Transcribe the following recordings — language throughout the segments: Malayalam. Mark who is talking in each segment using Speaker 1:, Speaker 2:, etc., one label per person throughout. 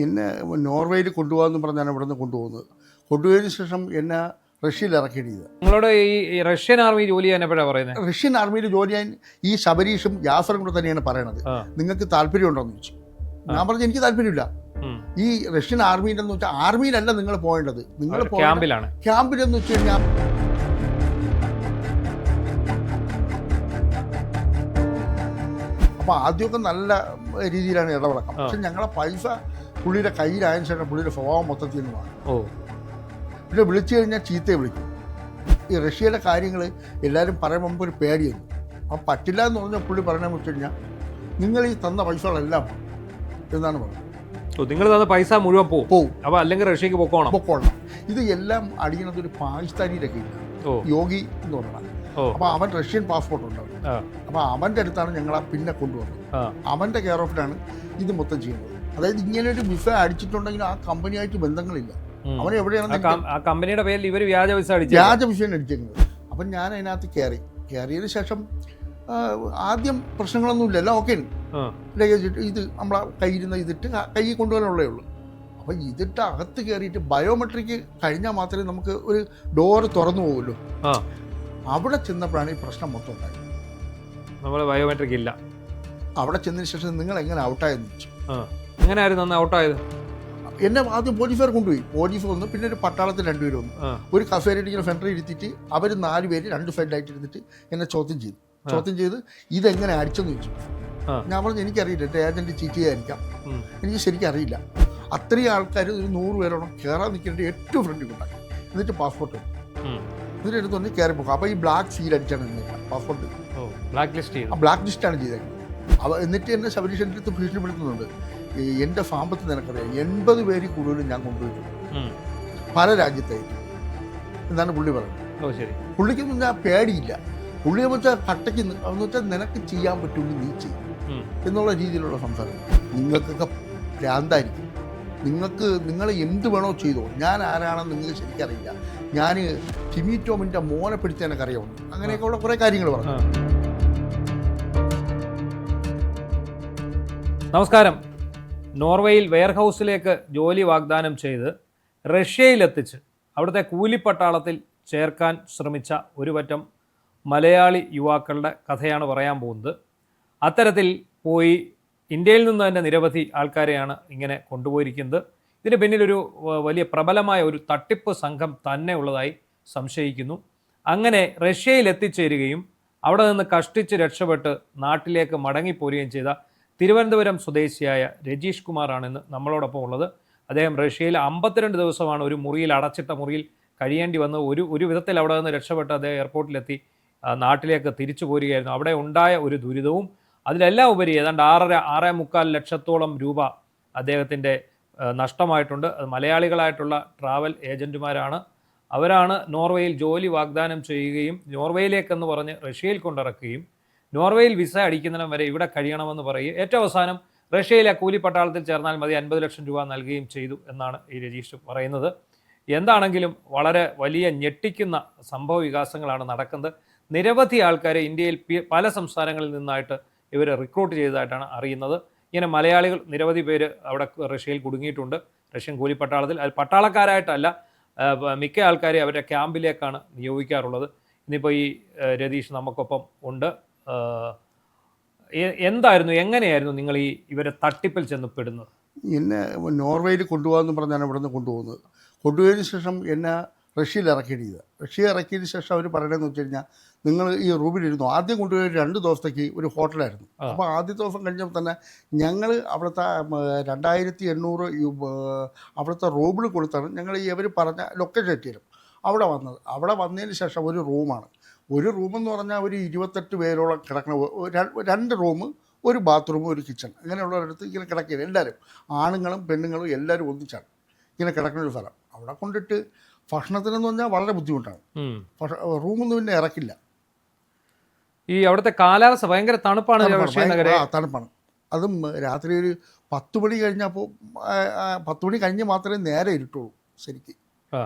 Speaker 1: എന്നെ നോർവേയിൽ കൊണ്ടുപോകാമെന്ന് പറഞ്ഞാണ് ഇവിടെ നിന്ന് കൊണ്ടുപോകുന്നത്. കൊണ്ടുപോയതിന് ശേഷം എന്നെ റഷ്യയിൽ ഇറക്കിയത്.
Speaker 2: നിങ്ങളോട് ഈ റഷ്യൻ ആർമി ജോലി ചെയ്യാൻ എപ്പോഴാണ് പറയുന്നത്?
Speaker 1: റഷ്യൻ ആർമിയിൽ ജോലി ചെയ്യാൻ ഈ ശബരീഷും യാസറും കൂടെ തന്നെയാണ് പറയണത്. നിങ്ങൾക്ക് താല്പര്യമുണ്ടോയെന്ന് ചോദിച്ചു. ഞാൻ പറഞ്ഞു എനിക്ക് താല്പര്യമില്ല. ഈ റഷ്യൻ ആർമിയിലെന്ന് വെച്ചാൽ ആർമിയിലല്ല നിങ്ങൾ പോകേണ്ടത്, നിങ്ങൾ
Speaker 2: ക്യാമ്പിലാണ്.
Speaker 1: ക്യാമ്പിലെന്ന് വെച്ച് കഴിഞ്ഞാൽ അപ്പോൾ ആദ്യമൊക്കെ നല്ല രീതിയിലാണ് ഇടപെടക്കം. പക്ഷെ ഞങ്ങളെ പൈസ പുള്ളിയുടെ കയ്യിലായതിനു ശേഷം പുള്ളിയുടെ സ്വഭാവം മൊത്തത്തിൽ നിന്ന് മാറും. പിന്നെ വിളിച്ചു കഴിഞ്ഞാൽ ചീത്തയെ വിളിക്കും. ഈ റഷ്യയുടെ കാര്യങ്ങൾ എല്ലാവരും പറയുമ്പോൾ നമുക്കൊരു പേടിയുണ്ട്. അപ്പം പറ്റില്ല എന്ന് പറഞ്ഞാൽ പുള്ളി പറയണമെന്ന് വെച്ച് കഴിഞ്ഞാൽ നിങ്ങൾ ഈ തന്ന പൈസകളെല്ലാം എന്നാണ് പറഞ്ഞത്.
Speaker 2: നിങ്ങൾ തന്ന പൈസ മുഴുവൻ പോവും. അപ്പോൾ അല്ലെങ്കിൽ റഷ്യക്ക് പൊക്കോണം.
Speaker 1: ഇത് എല്ലാം അടിയണത് ഒരു പാകിസ്ഥാനിയുടെ കീഴിലാണ്, യോഗി എന്ന് പറഞ്ഞാൽ. അപ്പോൾ അവൻ റഷ്യൻ പാസ്പോർട്ട് ഉണ്ടാവും. അപ്പോൾ അവൻ്റെ അടുത്താണ് ഞങ്ങളെ പിന്നെ കൊണ്ടുവന്നത്. അവൻ്റെ കെയർ ഓഫിലാണ് ഇത് മൊത്തം ചെയ്യുന്നത്. അതായത് ഇങ്ങനെ ഒരു വിസ അടിച്ചിട്ടുണ്ടെങ്കിൽ ആ കമ്പനിയായിട്ട് ബന്ധങ്ങളില്ല. അവൻ എവിടെയാണ്
Speaker 2: കമ്പനിയുടെ പേരിൽ ഇവർ വ്യാജ വിസ
Speaker 1: അടിച്ചിരിക്കുന്നത്. അപ്പം ഞാൻ അതിനകത്ത് കയറിയതിന് ശേഷം ആദ്യം പ്രശ്നങ്ങളൊന്നുമില്ല, എല്ലാം ഓക്കെ. ലഗേജ് ഇത് നമ്മളെ കയ്യിരുന്ന ഇതിട്ട് കയ്യിൽ കൊണ്ടുപോകാനുള്ളേ ഉള്ളൂ. അപ്പം ഇതിട്ട് അകത്ത് കയറിയിട്ട് ബയോമെട്രിക് കഴിഞ്ഞാൽ മാത്രമേ നമുക്ക് ഒരു ഡോറ് തുറന്നു പോകുമല്ലോ. അവിടെ ചെന്നപ്പോഴാണ് ഈ പ്രശ്നം മൊത്തം ഉണ്ടായത്.
Speaker 2: നമ്മൾ ബയോമെട്രിക് ഇല്ല.
Speaker 1: അവിടെ ചെന്നതിന് ശേഷം നിങ്ങൾ എങ്ങനെ ഔട്ടായെന്ന് ചോദിച്ചു.
Speaker 2: എങ്ങനെയായിരുന്നു ഔട്ടായത്?
Speaker 1: എന്നെ ആദ്യം പോലീസുകാർ കൊണ്ടുപോയി. പോലീസ് വന്നു, പിന്നെ ഒരു പട്ടാളത്തിൽ 2 പേര് വന്നു. ഒരു കസേരയിട്ട് ഇങ്ങനെ സെൻറ്ററിൽ ഇരുത്തിയിട്ട് അവർ 4 പേര് 2 സൈഡിലായിട്ട് ഇരുന്നിട്ട് എന്നെ ചോദ്യം ചെയ്ത് ഇതെങ്ങനെ അടിച്ചെന്ന് ചോദിച്ചു. ഞാൻ പറഞ്ഞു എനിക്കറിയില്ല, എൻ്റെ ഏജൻറ്റ് ചീറ്റ് ചെയ്യാതിരിക്കാം, എനിക്ക് ശരിക്കും അറിയില്ല. അത്രയും ആൾക്കാർ ഒരു 100 പേരോളം കയറാൻ നിൽക്കേണ്ട ഏറ്റവും ഫ്രണ്ടിൽ കൊണ്ടാക്കി. എന്നിട്ട് പാസ്പോർട്ട് ഇതിൻ്റെ അടുത്ത് കയറിപ്പോക്കും. അപ്പോൾ ഈ ബ്ലാക്ക് സീൽ അടിച്ചാണ് നിന്നില്ല പാസ്പോർട്ട്, ബ്ലാക്ക് ലിസ്റ്റാണ് ചെയ്തേക്കുന്നത്. എന്നിട്ട് എന്നെ ശബരീഷൻ്റെ അടുത്ത് ഭീഷണിപ്പെടുത്തുന്നുണ്ട്. എൻ്റെ സാമ്പത്തികം നിനക്കറിയാം, 80 പേര് കൂടുതലും ഞാൻ കൊണ്ടുപോയിട്ടുണ്ട് പല രാജ്യത്തായിട്ട് എന്നാണ് പുള്ളി പറയുന്നത്. പുള്ളിക്കൊന്നും ഞാൻ പേടിയില്ല. പുള്ളിയെ വെച്ചാൽ കട്ടയ്ക്ക് എന്ന് വെച്ചാൽ നിനക്ക് ചെയ്യാൻ പറ്റുമെങ്കിൽ നീ ചെയ്യും എന്നുള്ള രീതിയിലുള്ള സംസാരം. നിങ്ങൾക്കൊക്കെ ഭ്രാന്തായിരിക്കും, നിങ്ങൾ എന്ത് വേണോ ചെയ്തോ, ഞാൻ ആരാണെന്ന് നിങ്ങൾക്ക് ശരിക്കറിയില്ല, ഞാൻ ടിമി ടോമിൻ്റെ മോനെ പിടിച്ച് എനിക്കറിയാവുന്നു, അങ്ങനെയൊക്കെയുള്ള കുറേ കാര്യങ്ങൾ പറഞ്ഞു.
Speaker 2: നമസ്കാരം. നോർവേയിൽ വെയർഹൗസിലേക്ക് ജോലി വാഗ്ദാനം ചെയ്ത് റഷ്യയിലെത്തിച്ച് അവിടുത്തെ കൂലിപ്പട്ടാളത്തിൽ ചേർക്കാൻ ശ്രമിച്ച ഒരു പറ്റം മലയാളി യുവാക്കളുടെ കഥയാണ് പറയാൻ പോകുന്നത്. അത്തരത്തിൽ പോയി ഇന്ത്യയിൽ നിന്ന് തന്നെ നിരവധി ആൾക്കാരെയാണ് ഇങ്ങനെ കൊണ്ടുപോയിരിക്കുന്നത്. ഇതിന് പിന്നിലൊരു വലിയ പ്രബലമായ ഒരു തട്ടിപ്പ് സംഘം തന്നെ ഉള്ളതായി സംശയിക്കുന്നു. അങ്ങനെ റഷ്യയിൽ എത്തിച്ചേരുകയും അവിടെ നിന്ന് കഷ്ടിച്ച് രക്ഷപ്പെട്ട് നാട്ടിലേക്ക് മടങ്ങിപ്പോരുകയും ചെയ്ത തിരുവനന്തപുരം സ്വദേശിയായ രജീഷ് കുമാറാണ് ഇന്ന് നമ്മളോടൊപ്പം ഉള്ളത്. അദ്ദേഹം റഷ്യയിൽ 52 ദിവസമാണ് ഒരു മുറിയിൽ, അടച്ചിട്ട മുറിയിൽ കഴിയേണ്ടി വന്ന് ഒരു വിധത്തിൽ അവിടെ നിന്ന് രക്ഷപ്പെട്ട് അദ്ദേഹം എയർപോർട്ടിലെത്തി നാട്ടിലേക്ക് തിരിച്ചു പോരുകയായിരുന്നു. അവിടെ ഉണ്ടായ ഒരു ദുരിതവും അതിലെല്ലാം ഉപരി ഏതാണ്ട് 6.25 ലക്ഷത്തോളം രൂപ അദ്ദേഹത്തിൻ്റെ നഷ്ടമായിട്ടുണ്ട്. അത് മലയാളികളായിട്ടുള്ള ട്രാവൽ ഏജൻറ്റുമാരാണ്. അവരാണ് നോർവേയിൽ ജോലി വാഗ്ദാനം ചെയ്യുകയും നോർവേയിലേക്കെന്ന് പറഞ്ഞ് റഷ്യയിൽ കൊണ്ടിറക്കുകയും നോർവേയിൽ വിസ അടിക്കുന്നതിനും വരെ ഇവിടെ കഴിയണമെന്ന് പറയുകയും ഏറ്റവും അവസാനം റഷ്യയിലെ കൂലിപ്പട്ടാളത്തിൽ ചേർന്നാൽ മതി 50 ലക്ഷം രൂപ നൽകുകയും ചെയ്തു എന്നാണ് ഈ രജീഷ് പറയുന്നത്. എന്താണെങ്കിലും വളരെ വലിയ ഞെട്ടിക്കുന്ന സംഭവ വികാസങ്ങളാണ് നടക്കുന്നത്. നിരവധി ആൾക്കാരെ ഇന്ത്യയിൽ പല സംസ്ഥാനങ്ങളിൽ നിന്നായിട്ട് ഇവർ റിക്രൂട്ട് ചെയ്തതായിട്ടാണ് അറിയുന്നത്. ഇങ്ങനെ മലയാളികൾ നിരവധി പേര് അവിടെ റഷ്യയിൽ കുടുങ്ങിയിട്ടുണ്ട്. റഷ്യൻ കൂലിപ്പട്ടാളത്തിൽ അത് പട്ടാളക്കാരായിട്ടല്ല, മിക്ക ആൾക്കാരെയും അവരുടെ ക്യാമ്പിലേക്കാണ് നിയോഗിക്കാറുള്ളത്. ഇന്നിപ്പോൾ ഈ രതീഷ് നമുക്കൊപ്പം ഉണ്ട്. എങ്ങനെയായിരുന്നു നിങ്ങൾ ഇവരെ തട്ടിപ്പിൽ ചെന്ന് പെടുന്നത്?
Speaker 1: എന്നെ നോർവേയിൽ കൊണ്ടുപോകാമെന്ന് പറഞ്ഞാണ് ഇവിടെ നിന്ന് കൊണ്ടുപോകുന്നത്. കൊണ്ടുപോയതിന് ശേഷം എന്നെ റഷ്യയിൽ ഇറക്കിയത്. റഷ്യ ഇറക്കിയതിന് ശേഷം അവർ പറയണമെന്ന് വെച്ച് കഴിഞ്ഞാൽ നിങ്ങൾ ഈ റൂമിലിരുന്നു. ആദ്യം കൊണ്ടുപോയി 2 ദിവസത്തേക്ക് ഒരു ഹോട്ടലായിരുന്നു. അപ്പോൾ ആദ്യത്തെ ദിവസം കഴിഞ്ഞപ്പോൾ തന്നെ ഞങ്ങൾ അവിടുത്തെ 2800 അവിടുത്തെ റൂബിൾ കൊടുത്താണ് ഞങ്ങൾ ഇവർ പറഞ്ഞ ലൊക്കേഷൻ എത്തിയത് അവിടെ വന്നത്. അവിടെ വന്നതിന് ശേഷം ഒരു റൂമാണ്. ഒരു റൂമെന്ന് പറഞ്ഞാൽ ഒരു 28 പേരോളം കിടക്കുന്ന 2 റൂം, ഒരു ബാത്റൂം, ഒരു കിച്ചൺ, അങ്ങനെയുള്ളവരടുത്ത് ഇങ്ങനെ കിടക്കുകയാണ്. എല്ലാവരും ആണുങ്ങളും പെണ്ണുങ്ങളും എല്ലാവരും ഒന്നിച്ചാണ് ഇങ്ങനെ കിടക്കുന്ന ഒരു സ്ഥലം. അവിടെ കൊണ്ടിട്ട് ഭക്ഷണത്തിനെന്ന് പറഞ്ഞാൽ വളരെ ബുദ്ധിമുട്ടാണ്. റൂമൊന്നും പിന്നെ ഇറക്കില്ല.
Speaker 2: ഈ അവിടുത്തെ കാലാവസ്ഥ ഭയങ്കര തണുപ്പാണ്.
Speaker 1: തണുപ്പാണ്. അതും രാത്രി ഒരു 10 മണി കഴിഞ്ഞപ്പോൾ 10 മണി കഴിഞ്ഞ് മാത്രമേ നേരെ ഇരുട്ടുള്ളൂ ശരിക്ക്.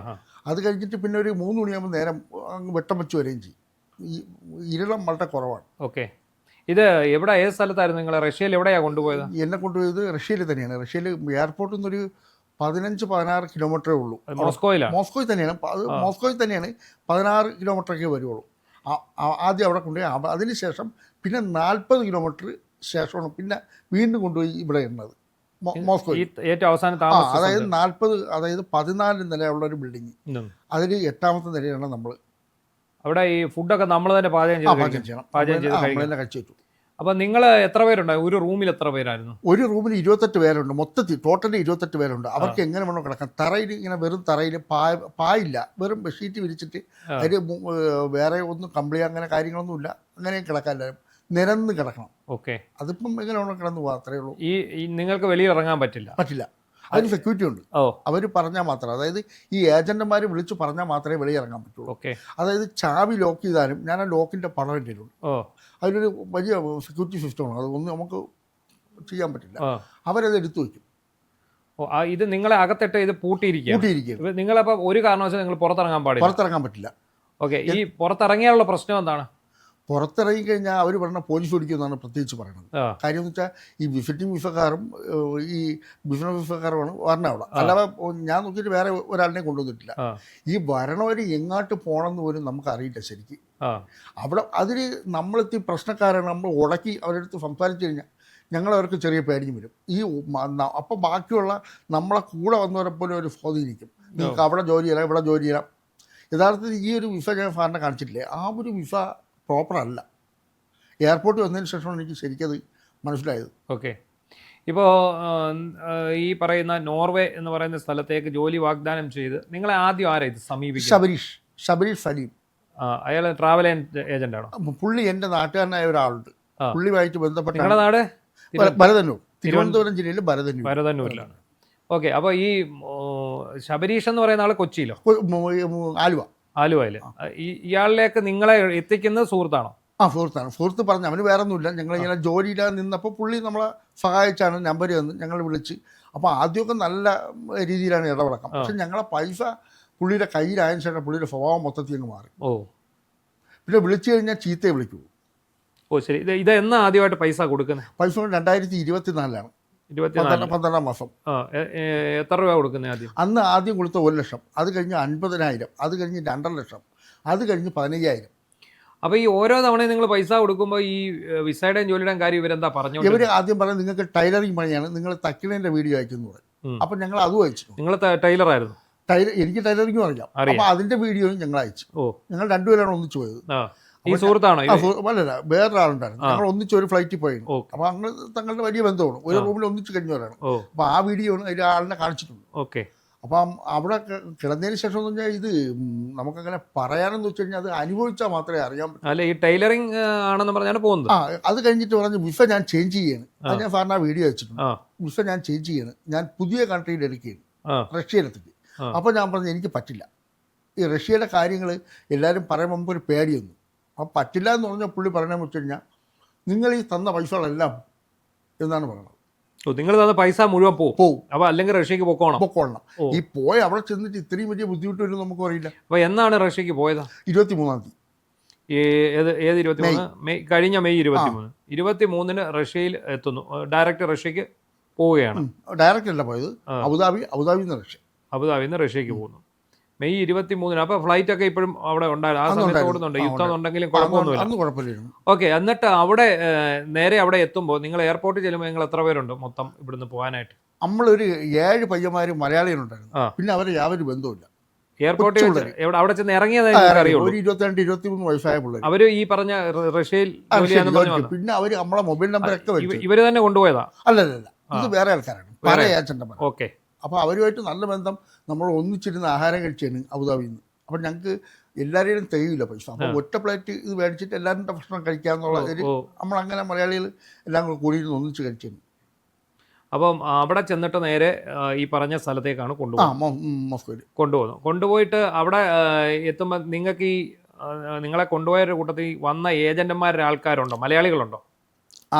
Speaker 1: അത് കഴിഞ്ഞിട്ട് പിന്നെ ഒരു 3 മണിയാകുമ്പോൾ നേരം അങ്ങ് വെട്ടം വെച്ച് വരികയും ചെയ്യും. ഈ ഇരുളം വളരെ കുറവാണ്.
Speaker 2: ഓക്കെ. ഇത് എവിടെ, ഏത് സ്ഥലത്തായിരുന്നു നിങ്ങൾ റഷ്യയിൽ എവിടെയാണ് കൊണ്ടുപോയത്?
Speaker 1: എന്നെ കൊണ്ടുപോയത് റഷ്യയിൽ തന്നെയാണ്. റഷ്യയിൽ എയർപോർട്ടിൽ നിന്നൊരു 15-16 കിലോമീറ്ററേ ഉള്ളൂ.
Speaker 2: മോസ്കോയിലാണ്?
Speaker 1: മോസ്കോയിൽ തന്നെയാണ്. മോസ്കോയിൽ തന്നെയാണ് 16 കിലോമീറ്ററൊക്കെ വരുള്ളൂ. ആദ്യം അവിടെ കൊണ്ടുപോയി. അതിനുശേഷം പിന്നെ 40 കിലോമീറ്റർ ശേഷമാണ് പിന്നെ വീണ്ടും കൊണ്ടുപോയി ഇവിടെ ഇടുന്നത് മോസ്കോയിൽ.
Speaker 2: ഏറ്റവും അവസാനം
Speaker 1: അതായത് 14 നിലയുള്ള ഒരു ബിൽഡിങ്, അതിൽ 8ാമത്തെ നിലയാണ് നമ്മൾ.
Speaker 2: അവിടെ ഈ ഫുഡൊക്കെ നമ്മൾ തന്നെ പാചകം ചെയ്ത്
Speaker 1: കഴിച്ചു.
Speaker 2: അപ്പം നിങ്ങൾ എത്ര പേരുണ്ടായി ഒരു റൂമിൽ? എത്ര പേരായിരുന്നു?
Speaker 1: ഒരു റൂമിൽ 28 പേരുണ്ട്. മൊത്തത്തിൽ ടോട്ടലി 28 പേരുണ്ട്. അവർക്ക് എങ്ങനെ വേണോ കിടക്കാം. തറയിൽ ഇങ്ങനെ വെറും തറയിൽ പായില്ല, വെറും ബെഡ്ഷീറ്റ് വിരിച്ചിട്ട് അതിൽ വേറെ ഒന്നും കമ്പിളി അങ്ങനെ കാര്യങ്ങളൊന്നുമില്ല. അങ്ങനെ കിടക്കാൻ നിരന്ന് കിടക്കണം.
Speaker 2: ഓക്കെ.
Speaker 1: അതിപ്പം എങ്ങനെ വേണോ കിടന്നു പോകാം, അത്രേ ഉള്ളൂ.
Speaker 2: ഈ നിങ്ങൾക്ക് വെളിയിൽ ഇറങ്ങാൻ പറ്റില്ല.
Speaker 1: അതിന് സെക്യൂരിറ്റി ഉണ്ട്. അവർ പറഞ്ഞാൽ മാത്രം, അതായത് ഈ ഏജന്റുമാർ വിളിച്ച് പറഞ്ഞാൽ മാത്രമേ വെളിയിറങ്ങാൻ പറ്റുള്ളൂ. അതായത് ചാവി ലോക്ക് ചെയ്താലും ഞാൻ ആ ലോക്കിൻ്റെ പണം ഇട്ടിട്ടുണ്ട്. അതിലൊരു വലിയ സെക്യൂരിറ്റി സിസ്റ്റമാണ്. അതൊന്നും നമുക്ക് ചെയ്യാൻ പറ്റില്ല. അവരത് എടുത്തു വയ്ക്കും.
Speaker 2: ഇത് നിങ്ങളെ അകത്തിട്ട് ഇത് പൂട്ടിയിരിക്കും. നിങ്ങളപ്പോൾ ഒരു കാരണവശാലും നിങ്ങൾ പുറത്തിറങ്ങാൻ പറ്റില്ല. ഓക്കെ. ഈ പുറത്തിറങ്ങിയാലുള്ള പ്രശ്നം എന്താണ്?
Speaker 1: പുറത്തിറങ്ങിക്കഴിഞ്ഞാൽ അവർ പറഞ്ഞ പോലീസ് ഓടിക്കുമെന്നാണ് പ്രത്യേകിച്ച് പറയുന്നത്. കാര്യം എന്ന് വെച്ചാൽ ഈ വിസിറ്റിംഗ് വിസക്കാരും ഈ ബിസിനസ് വിസക്കാരുമാണ് വരണ അവിടെ. അല്ലാതെ ഞാൻ നോക്കിയിട്ട് വേറെ ഒരാളിനെ കൊണ്ടുവന്നിട്ടില്ല. ഈ വരണവർ എങ്ങോട്ട് പോകണമെന്ന് പോലും നമുക്കറിയില്ല ശരിക്കും. അവിടെ അതിൽ നമ്മളെത്തി പ്രശ്നക്കാരാണ്. നമ്മൾ ഉടക്കി അവരെടുത്ത് സംസാരിച്ചു കഴിഞ്ഞാൽ ഞങ്ങളവർക്ക് ചെറിയ പേടിഞ്ഞ് വരും. അപ്പം ബാക്കിയുള്ള നമ്മളെ കൂടെ വന്നവരെ പോലെ ഒരു സ്വാധീനിക്കും. നിങ്ങൾക്ക് അവിടെ ജോലി ചെയ്യാം, ഇവിടെ ജോലി ചെയ്യാം. യഥാർത്ഥത്തിൽ ഈ ഒരു വിസ ഞാൻ സാറിനെ കാണിച്ചിട്ടില്ലേ, ആ ഒരു വിസ പ്രോപ്പർ അല്ല. എയർപോർട്ടിൽ വന്നതിന് ശേഷമാണ് എനിക്ക് ശരിക്കത് മനസ്സിലായത്.
Speaker 2: ഓക്കെ. ഇപ്പോൾ ഈ പറയുന്ന നോർവേ എന്ന് പറയുന്ന സ്ഥലത്തേക്ക് ജോലി വാഗ്ദാനം ചെയ്ത് നിങ്ങളെ ആദ്യം ആരാ ഇത് സമീപിച്ചത്?
Speaker 1: ശബരീഷ് സലീം.
Speaker 2: അയാൾ ട്രാവൽ ഏജന്റ് ആണോ?
Speaker 1: പുള്ളി എൻ്റെ നാട്ടുകാരനായ ഒരാളുണ്ട്. പുള്ളിയുമായിട്ട് ബന്ധപ്പെട്ട.
Speaker 2: നിങ്ങളുടെ നാട്?
Speaker 1: ഭരതന്നൂർ, തിരുവനന്തപുരം ജില്ലയിൽ ഭരതന്നൂരിലാണ്.
Speaker 2: ഓക്കെ. അപ്പോൾ ഈ ശബരീഷ് എന്ന് പറയുന്ന ആൾ കൊച്ചിയിലോ? ആലുവയിൽ. ഇയാളിലേക്ക് നിങ്ങളെ എത്തിക്കുന്നത് സുഹൃത്താണോ?
Speaker 1: സുഹൃത്താണ്. സുഹൃത്ത് പറഞ്ഞു, അവന് വേറെ ഒന്നുമില്ല. ഞങ്ങളിങ്ങനെ ജോലിയില്ലാതെ നിന്നപ്പോൾ പുള്ളി നമ്മളെ സഹായിച്ചാണ് നമ്പർ തന്ന് ഞങ്ങൾ വിളിച്ച്. അപ്പോൾ ആദ്യമൊക്കെ നല്ല രീതിയിലാണ് ഇടപെടക്കം. പക്ഷെ ഞങ്ങളെ പൈസ പുള്ളിയുടെ കയ്യിലായതിനു ശേഷം പുള്ളിയുടെ സ്വഭാവം മൊത്തത്തിൽ അങ്ങ് മാറി. പിന്നെ വിളിച്ചു കഴിഞ്ഞാൽ ചീത്തയെ വിളിക്കൂ.
Speaker 2: ശരി. ഇത് എന്നാ ആദ്യമായിട്ട് പൈസ കൊടുക്കുന്നത്?
Speaker 1: പൈസ 2024 12-ാം മാസം.
Speaker 2: എത്ര രൂപ കൊടുക്കുന്നത് ആദ്യം?
Speaker 1: അന്ന് ആദ്യം കൊടുത്ത 1 ലക്ഷം, അത് കഴിഞ്ഞ് 50,000, അത് കഴിഞ്ഞ് 2.5 ലക്ഷം, അത് കഴിഞ്ഞ് 15,000.
Speaker 2: അപ്പോൾ ഈ ഓരോ തവണയും നിങ്ങൾ പൈസ കൊടുക്കുമ്പോൾ ഈ വിസയുടെയും ജോലിയുടെയും കാര്യം ഇവരെന്താ പറഞ്ഞു?
Speaker 1: ഇവർ ആദ്യം പറഞ്ഞത് നിങ്ങൾക്ക് ടൈലറിങ് പണിയാണ്, നിങ്ങൾ തക്കിനേൻ്റെ വീഡിയോ അയക്കുന്നു പറയും. അപ്പം ഞങ്ങൾ അതും അയച്ചു.
Speaker 2: നിങ്ങൾ ടൈലറായിരുന്നു?
Speaker 1: എനിക്ക് ടൈലറിങ്ങും അറിയാം. അപ്പോൾ അതിൻ്റെ വീഡിയോയും ഞങ്ങൾ അയച്ചു. ഞങ്ങൾ രണ്ടുപേരാണ് ഒന്നിച്ചു പോയത്.
Speaker 2: ഈ സുഹൃത്താണോ?
Speaker 1: അല്ലല്ല, വേറൊരാളുണ്ടായിരുന്നു. ഞങ്ങൾ ഒന്നിച്ച് ഒരു ഫ്ലൈറ്റിൽ പോയിരുന്നു. അപ്പോൾ അങ്ങനെ തങ്ങളുടെ വലിയ ബന്ധമാണ്. ഒരു റൂമിൽ ഒന്നിച്ച് കഴിഞ്ഞവരാണ്. അപ്പോൾ ആ വീഡിയോ അതിൽ ആളിനെ കാണിച്ചിട്ടുണ്ട്.
Speaker 2: ഓക്കെ.
Speaker 1: അപ്പം അവിടെ കിടന്നതിന് ശേഷം എന്ന് പറഞ്ഞാൽ ഇത് നമുക്കങ്ങനെ പറയാനെന്ന് വെച്ച് കഴിഞ്ഞാൽ അത് അനുഭവിച്ചാൽ മാത്രമേ അറിയാൻ പറ്റൂ.
Speaker 2: അല്ല, ഈ ടൈലറിങ് ആണെന്ന് പറഞ്ഞാണ് പോകുന്നത്.
Speaker 1: അത് കഴിഞ്ഞിട്ട് പറഞ്ഞു വിസ ഞാൻ ചേഞ്ച് ചെയ്യാണ്. അത് ഞാൻ സാറിന് ആ വീഡിയോ വെച്ചിട്ടുണ്ട്. വിസ ഞാൻ ചേഞ്ച് ചെയ്യാണ്, ഞാൻ പുതിയ കൺട്രിയിൽ എടുക്കുകയാണ്, റഷ്യയിലെത്തിക്ക്. അപ്പോൾ ഞാൻ പറഞ്ഞു എനിക്ക് പറ്റില്ല. ഈ റഷ്യയുടെ കാര്യങ്ങൾ എല്ലാവരും പറയുമ്പോൾ നമുക്കൊരു പേടി വന്നു. അപ്പം പറ്റില്ല എന്ന് പറഞ്ഞാൽ പുള്ളി പറയണമെന്ന് വെച്ച് കഴിഞ്ഞാൽ നിങ്ങൾ ഈ തന്ന പൈസകളെല്ലാം എന്നാണ് പറയുന്നത്.
Speaker 2: നിങ്ങൾ തന്ന പൈസ മുഴുവൻ പോവും. അപ്പോൾ അല്ലെങ്കിൽ റഷ്യക്ക് പൊക്കോളണം.
Speaker 1: ഈ പോയി അവിടെ ചെന്നിട്ട് ഇത്രയും വലിയ ബുദ്ധിമുട്ട് വരും നമുക്ക് അറിയില്ല.
Speaker 2: അപ്പോൾ എന്നാണ് റഷ്യക്ക് പോയത്?
Speaker 1: 23-ാം തീയതി.
Speaker 2: ഏത് 23? കഴിഞ്ഞ മെയ് 23 റഷ്യയിൽ എത്തുന്നു. ഡയറക്റ്റ് റഷ്യക്ക് പോവുകയാണ്.
Speaker 1: ഡയറക്റ്റ് അല്ല പോയത്,
Speaker 2: അബുദാബിന്ന് റഷ്യക്ക് പോകുന്നു മെയ് 23. അപ്പോൾ ഫ്ലൈറ്റ് ഒക്കെ ഇപ്പോഴും അവിടെ ഉണ്ടായിരുന്നു. ആ സമയത്ത് ഓടുന്നുണ്ട്. യുദ്ധം ഉണ്ടെങ്കിലും കുഴപ്പമൊന്നുമില്ല. ഓക്കെ. എന്നിട്ട് അവിടെ നേരെ അവിടെ എത്തുമ്പോൾ നിങ്ങൾ എയർപോർട്ടിൽ ചെല്ലുമ്പോൾ നിങ്ങൾ എത്ര പേരുണ്ട് മൊത്തം ഇവിടുന്ന് പോകാനായിട്ട്?
Speaker 1: നമ്മളൊരു 7 പയ്യന്മാരും മലയാളികളുണ്ടായിരുന്നു. പിന്നെ അവർ യാതൊരു ബന്ധവുമില്ല.
Speaker 2: എയർപോർട്ടിൽ അവിടെ ചെന്ന് ഇറങ്ങിയതായി അറിയുള്ളൂ.
Speaker 1: ഒരു 22-23 വയസ്സായ പിള്ളേർ.
Speaker 2: അവർ ഈ പറഞ്ഞ റഷ്യയിൽ
Speaker 1: പിന്നെ അവർ നമ്മളെ മൊബൈൽ നമ്പറൊക്കെ
Speaker 2: ഇവർ തന്നെ കൊണ്ടുപോയതാ?
Speaker 1: അല്ലല്ല, ഇത് വേറെ ആൾക്കാരാണ്, പല ഏജന്റുമാർ.
Speaker 2: ഓക്കെ.
Speaker 1: അപ്പോൾ അവരുമായിട്ട് നല്ല ബന്ധം. നമ്മൾ ഒന്നിച്ചിരുന്ന് ആഹാരം കഴിച്ചാണ് അബുദാബിയിൽ നിന്ന്. അപ്പം ഞങ്ങൾക്ക് എല്ലാവരുടെയും തികയില്ല പൈസ. അപ്പോൾ ഒറ്റ പ്ലേറ്റ് ഇത് മേടിച്ചിട്ട് എല്ലാവരുടെ ഭക്ഷണം കഴിക്കാമെന്നുള്ള ഒരു നമ്മളങ്ങനെ മലയാളികൾ എല്ലാം കൂടിയിരുന്ന് ഒന്നിച്ച് കഴിച്ചാണ്.
Speaker 2: അപ്പം അവിടെ ചെന്നിട്ട് നേരെ ഈ പറഞ്ഞ സ്ഥലത്തേക്കാണ് കൊണ്ടുപോകുന്നത്. കൊണ്ടുപോയിട്ട് അവിടെ എത്തുമ്പോൾ നിങ്ങൾക്ക് ഈ നിങ്ങളെ കൊണ്ടുപോയ കൂട്ടത്തിൽ വന്ന ഏജന്റുമാരുടെ ആൾക്കാരുണ്ടോ? മലയാളികളുണ്ടോ?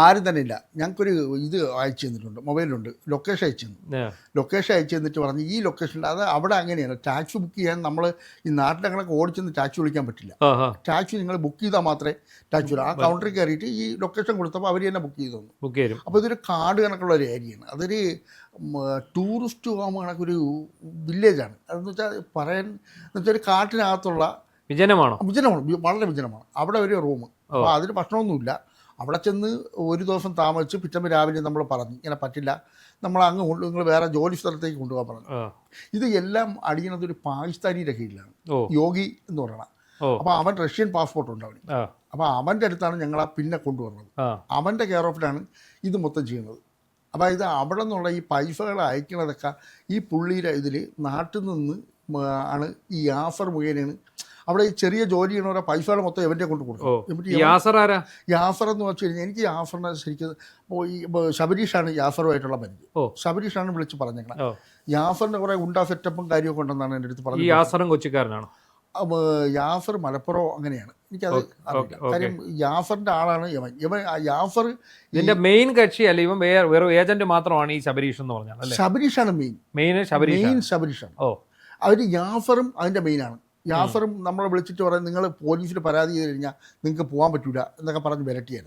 Speaker 1: ആരും തന്നെ ഇല്ല. ഞങ്ങൾക്കൊരു ഇത് അയച്ചു തന്നിട്ടുണ്ട്, മൊബൈലുണ്ട്, ലൊക്കേഷൻ അയച്ചു തന്നു. ലൊക്കേഷൻ അയച്ചു തന്നിട്ട് പറഞ്ഞ് ഈ ലൊക്കേഷനിൽ അത് അവിടെ അങ്ങനെയാണ്. ടാക്സി ബുക്ക് ചെയ്യാൻ നമ്മൾ ഈ നാട്ടിലങ്ങളൊക്കെ ഓടിച്ചെന്ന് ടാക്സി വിളിക്കാൻ പറ്റില്ല. ടാക്സി നിങ്ങൾ ബുക്ക് ചെയ്താൽ മാത്രമേ ടാക്സി വരും. ആ കൗണ്ടറിൽ കയറിയിട്ട് ഈ ലൊക്കേഷൻ കൊടുത്തപ്പോൾ അവർ തന്നെ ബുക്ക് ചെയ്തു തന്നു.
Speaker 2: ബുക്ക് ചെയ്യും.
Speaker 1: അപ്പോൾ ഇതൊരു കാട് കണക്കുള്ള ഒരു ഏരിയയാണ്. അതൊരു ടൂറിസ്റ്റ് ഹോം കണക്കൊരു വില്ലേജാണ്. അതെന്ന് വെച്ചാൽ എന്ന് വെച്ചാൽ ഒരു കാട്ടിനകത്തുള്ള
Speaker 2: വിജനമാണ്,
Speaker 1: വളരെ വിജനമാണ്. അവിടെ ഒരു റൂം. അപ്പോൾ അതിന് ഭക്ഷണമൊന്നുമില്ല. അവിടെ ചെന്ന് ഒരു ദിവസം താമസിച്ച് പിറ്റേന്ന് രാവിലെ നമ്മൾ പറഞ്ഞു ഇങ്ങനെ പറ്റില്ല, നമ്മൾ അങ്ങ് നിങ്ങൾ വേറെ ജോലി സ്ഥലത്തേക്ക് കൊണ്ടുപോകാൻ പറഞ്ഞു. ഇത് എല്ലാം അടിയുന്നത് ഒരു പാകിസ്ഥാനിയുടെ കീഴിലാണ്, യോഗി എന്ന് പറയണം. അപ്പോൾ അവൻ റഷ്യൻ പാസ്പോർട്ട് ഉണ്ട് അവന്. അപ്പോൾ അവൻ്റെ അടുത്താണ് ഞങ്ങൾ പിന്നെ കൊണ്ടുവന്നത്. അവൻ്റെ കെയർ ഓഫിലാണ് ഇത് മൊത്തം ചെയ്യുന്നത്. അപ്പോൾ ഇത് അവിടെ നിന്നുള്ള ഈ പൈസകൾ അയക്കുന്നതൊക്കെ ഈ പുള്ളിയുടെ ഇതിൽ നാട്ടിൽ നിന്ന് ആണ്. ഈ യാസർ മുഖേനയാണ് അവിടെ ഈ ചെറിയ ജോലി ചെയ്യണവരെ പൈസകൾ മൊത്തം ഇവൻ്റെ കൊണ്ട് കൊടുക്കും. യാസർ എന്ന് വെച്ച് കഴിഞ്ഞാൽ എനിക്ക് യാസറിനെ ശരിക്കും ഈ ശബരീഷാണ് യാസറുമായിട്ടുള്ള പരിചയം. ശബരീഷാണ് വിളിച്ച് പറഞ്ഞേക്കണം. യാസറിൻ്റെ കുറേ ഉണ്ടാ സെറ്റപ്പും കാര്യമൊക്കെ ഉണ്ടെന്നാണ് എൻ്റെ അടുത്ത് പറഞ്ഞത്.
Speaker 2: യാസറും കൊച്ചിക്കാരനാണ്.
Speaker 1: യാസർ മലപ്പുറം അങ്ങനെയാണ്, എനിക്കത് അറിയില്ല. കാര്യം യാസറിൻ്റെ ആളാണ് യാസർ.
Speaker 2: ഇതിന്റെ മെയിൻ കക്ഷി അല്ല, ഇവൻ വേറെ ഏജന്റ് മാത്രമാണ് ഈ ശബരീഷ് എന്ന് പറഞ്ഞാൽ.
Speaker 1: ശബരീഷാണ് മെയിൻ ശബരീഷാണ്. അവർ യാസറും അതിൻ്റെ മെയിനാണ്. യാസറും നമ്മളെ വിളിച്ചിട്ട് പറയും നിങ്ങൾ പോലീസിൽ പരാതി ചെയ്ത് കഴിഞ്ഞാൽ നിങ്ങൾക്ക് പോകാൻ പറ്റൂല എന്നൊക്കെ പറഞ്ഞ് വിരട്ടിയാണ്.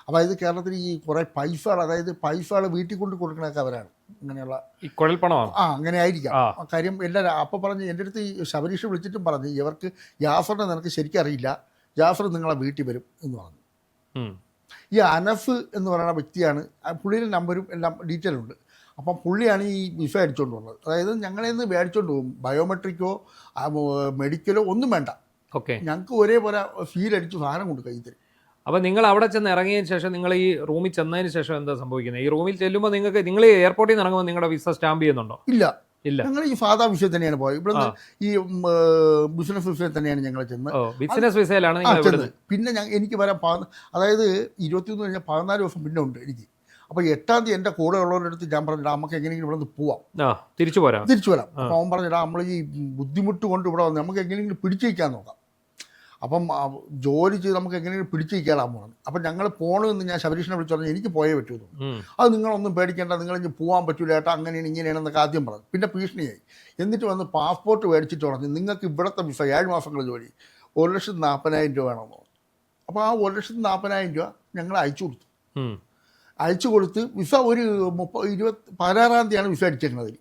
Speaker 1: അപ്പോൾ ഇത് കേരളത്തിൽ ഈ കുറേ പൈസകൾ, അതായത് പൈസകൾ വീട്ടിൽ കൊണ്ട് കൊടുക്കണൊക്കെ അവരാണ്. അങ്ങനെയുള്ള
Speaker 2: ഈ കുഴൽപ്പണമാണ്.
Speaker 1: അങ്ങനെ ആയിരിക്കാം കാര്യം. എല്ലാവരും അപ്പോൾ പറഞ്ഞ് എൻ്റെ അടുത്ത് ഈ ശബരീഷ് വിളിച്ചിട്ടും പറഞ്ഞ് ഇവർക്ക് യാസറിനെ നിനക്ക് ശരിക്കും അറിയില്ല, യാസർ നിങ്ങളെ വീട്ടിൽ വരും എന്ന് പറഞ്ഞു. ഈ അനഫ് എന്ന് പറയുന്ന വ്യക്തിയാണ്, പുള്ളിയുടെ നമ്പരും എല്ലാം ഡീറ്റെയിൽ ഉണ്ട്. അപ്പം പുള്ളിയാണ് ഈ വിസ അടിച്ചുകൊണ്ട് പോകുന്നത്. അതായത് ഞങ്ങളെ നിന്ന് മേടിച്ചുകൊണ്ട് പോകും. ബയോമെട്രിക്കോ മെഡിക്കലോ ഒന്നും വേണ്ട. ഞങ്ങൾക്ക് ഒരേപോലെ ഫീൽ അടിച്ച് സാധനം കൊണ്ട് കൈ തരും.
Speaker 2: അപ്പോൾ നിങ്ങൾ അവിടെ ചെന്ന് ഇറങ്ങിയതിന് ശേഷം നിങ്ങൾ ഈ റൂമിൽ ചെന്നതിന് ശേഷം എന്താ സംഭവിക്കുന്നത്? ഈ റൂമിൽ ചെല്ലുമ്പോൾ നിങ്ങൾ എയർപോർട്ടിൽ നിന്ന് ഇറങ്ങുമ്പോൾ നിങ്ങളുടെ വിസ സ്റ്റാമ്പ് ചെയ്യുന്നുണ്ടോ?
Speaker 1: ഇല്ല. ഞങ്ങൾ ഈ സാധാ വിസയിൽ തന്നെയാണ് പോയത്. ഇവിടെ ഈ ബിസിനസ് വിസയിൽ തന്നെയാണ് ഞങ്ങൾ ചെന്ന്.
Speaker 2: ബിസിനസ് വിസയിലാണ്
Speaker 1: ചെന്നത്. പിന്നെ എനിക്ക് വരാൻ അതായത് 21 കഴിഞ്ഞാൽ 14 ദിവസം പിന്നെ ഉണ്ട് എനിക്ക്. അപ്പോൾ 8-ാം തീയതി എൻ്റെ കൂടെ ഉള്ളവരുടെ അടുത്ത് ഞാൻ പറഞ്ഞിടാ നമുക്ക് എങ്ങനെയെങ്കിലും ഇവിടെ നിന്ന് പോവാം,
Speaker 2: തിരിച്ചു വരാം.
Speaker 1: അപ്പോൾ അവൻ പറഞ്ഞിടാ നമ്മൾ ഈ ബുദ്ധിമുട്ട് കൊണ്ട് ഇവിടെ വന്ന് നമുക്ക് എങ്ങനെയെങ്കിലും പിടിച്ചു വയ്ക്കാൻ നോക്കാം. അപ്പം ജോലി ചെയ്ത് നമുക്ക് എങ്ങനെയെങ്കിലും പിടിച്ചു വയ്ക്കാനാണ് പോകുന്നത്. അപ്പം ഞങ്ങൾ പോകണമെന്ന് ഞാൻ ശബരീഷിനെ വിളിച്ചു പറഞ്ഞു എനിക്ക് പോയേ പറ്റുള്ളൂ. അത് നിങ്ങളൊന്നും പേടിക്കേണ്ട, നിങ്ങളിഞ്ഞ് പോകാൻ പറ്റൂല ഏട്ടാ, അങ്ങനെയാണ് ഇങ്ങനെയാണെന്നൊക്കെ ആദ്യം പറഞ്ഞു. പിന്നെ ഭീഷണിയായി. എന്നിട്ട് വന്ന് പാസ്പോർട്ട് മേടിച്ചിട്ട് പറഞ്ഞു നിങ്ങൾക്ക് ഇവിടുത്തെ വിസ 7 മാസങ്ങൾ ജോലി 1,40,000 രൂപ വേണമെന്ന് പറഞ്ഞു. അപ്പോൾ ആ 1,40,000 രൂപ ഞങ്ങൾ അയച്ചു കൊടുത്ത് വിസ ഒരു 16-ാം തീയതിയാണ് വിസ അടിച്ചേക്കുന്നത്.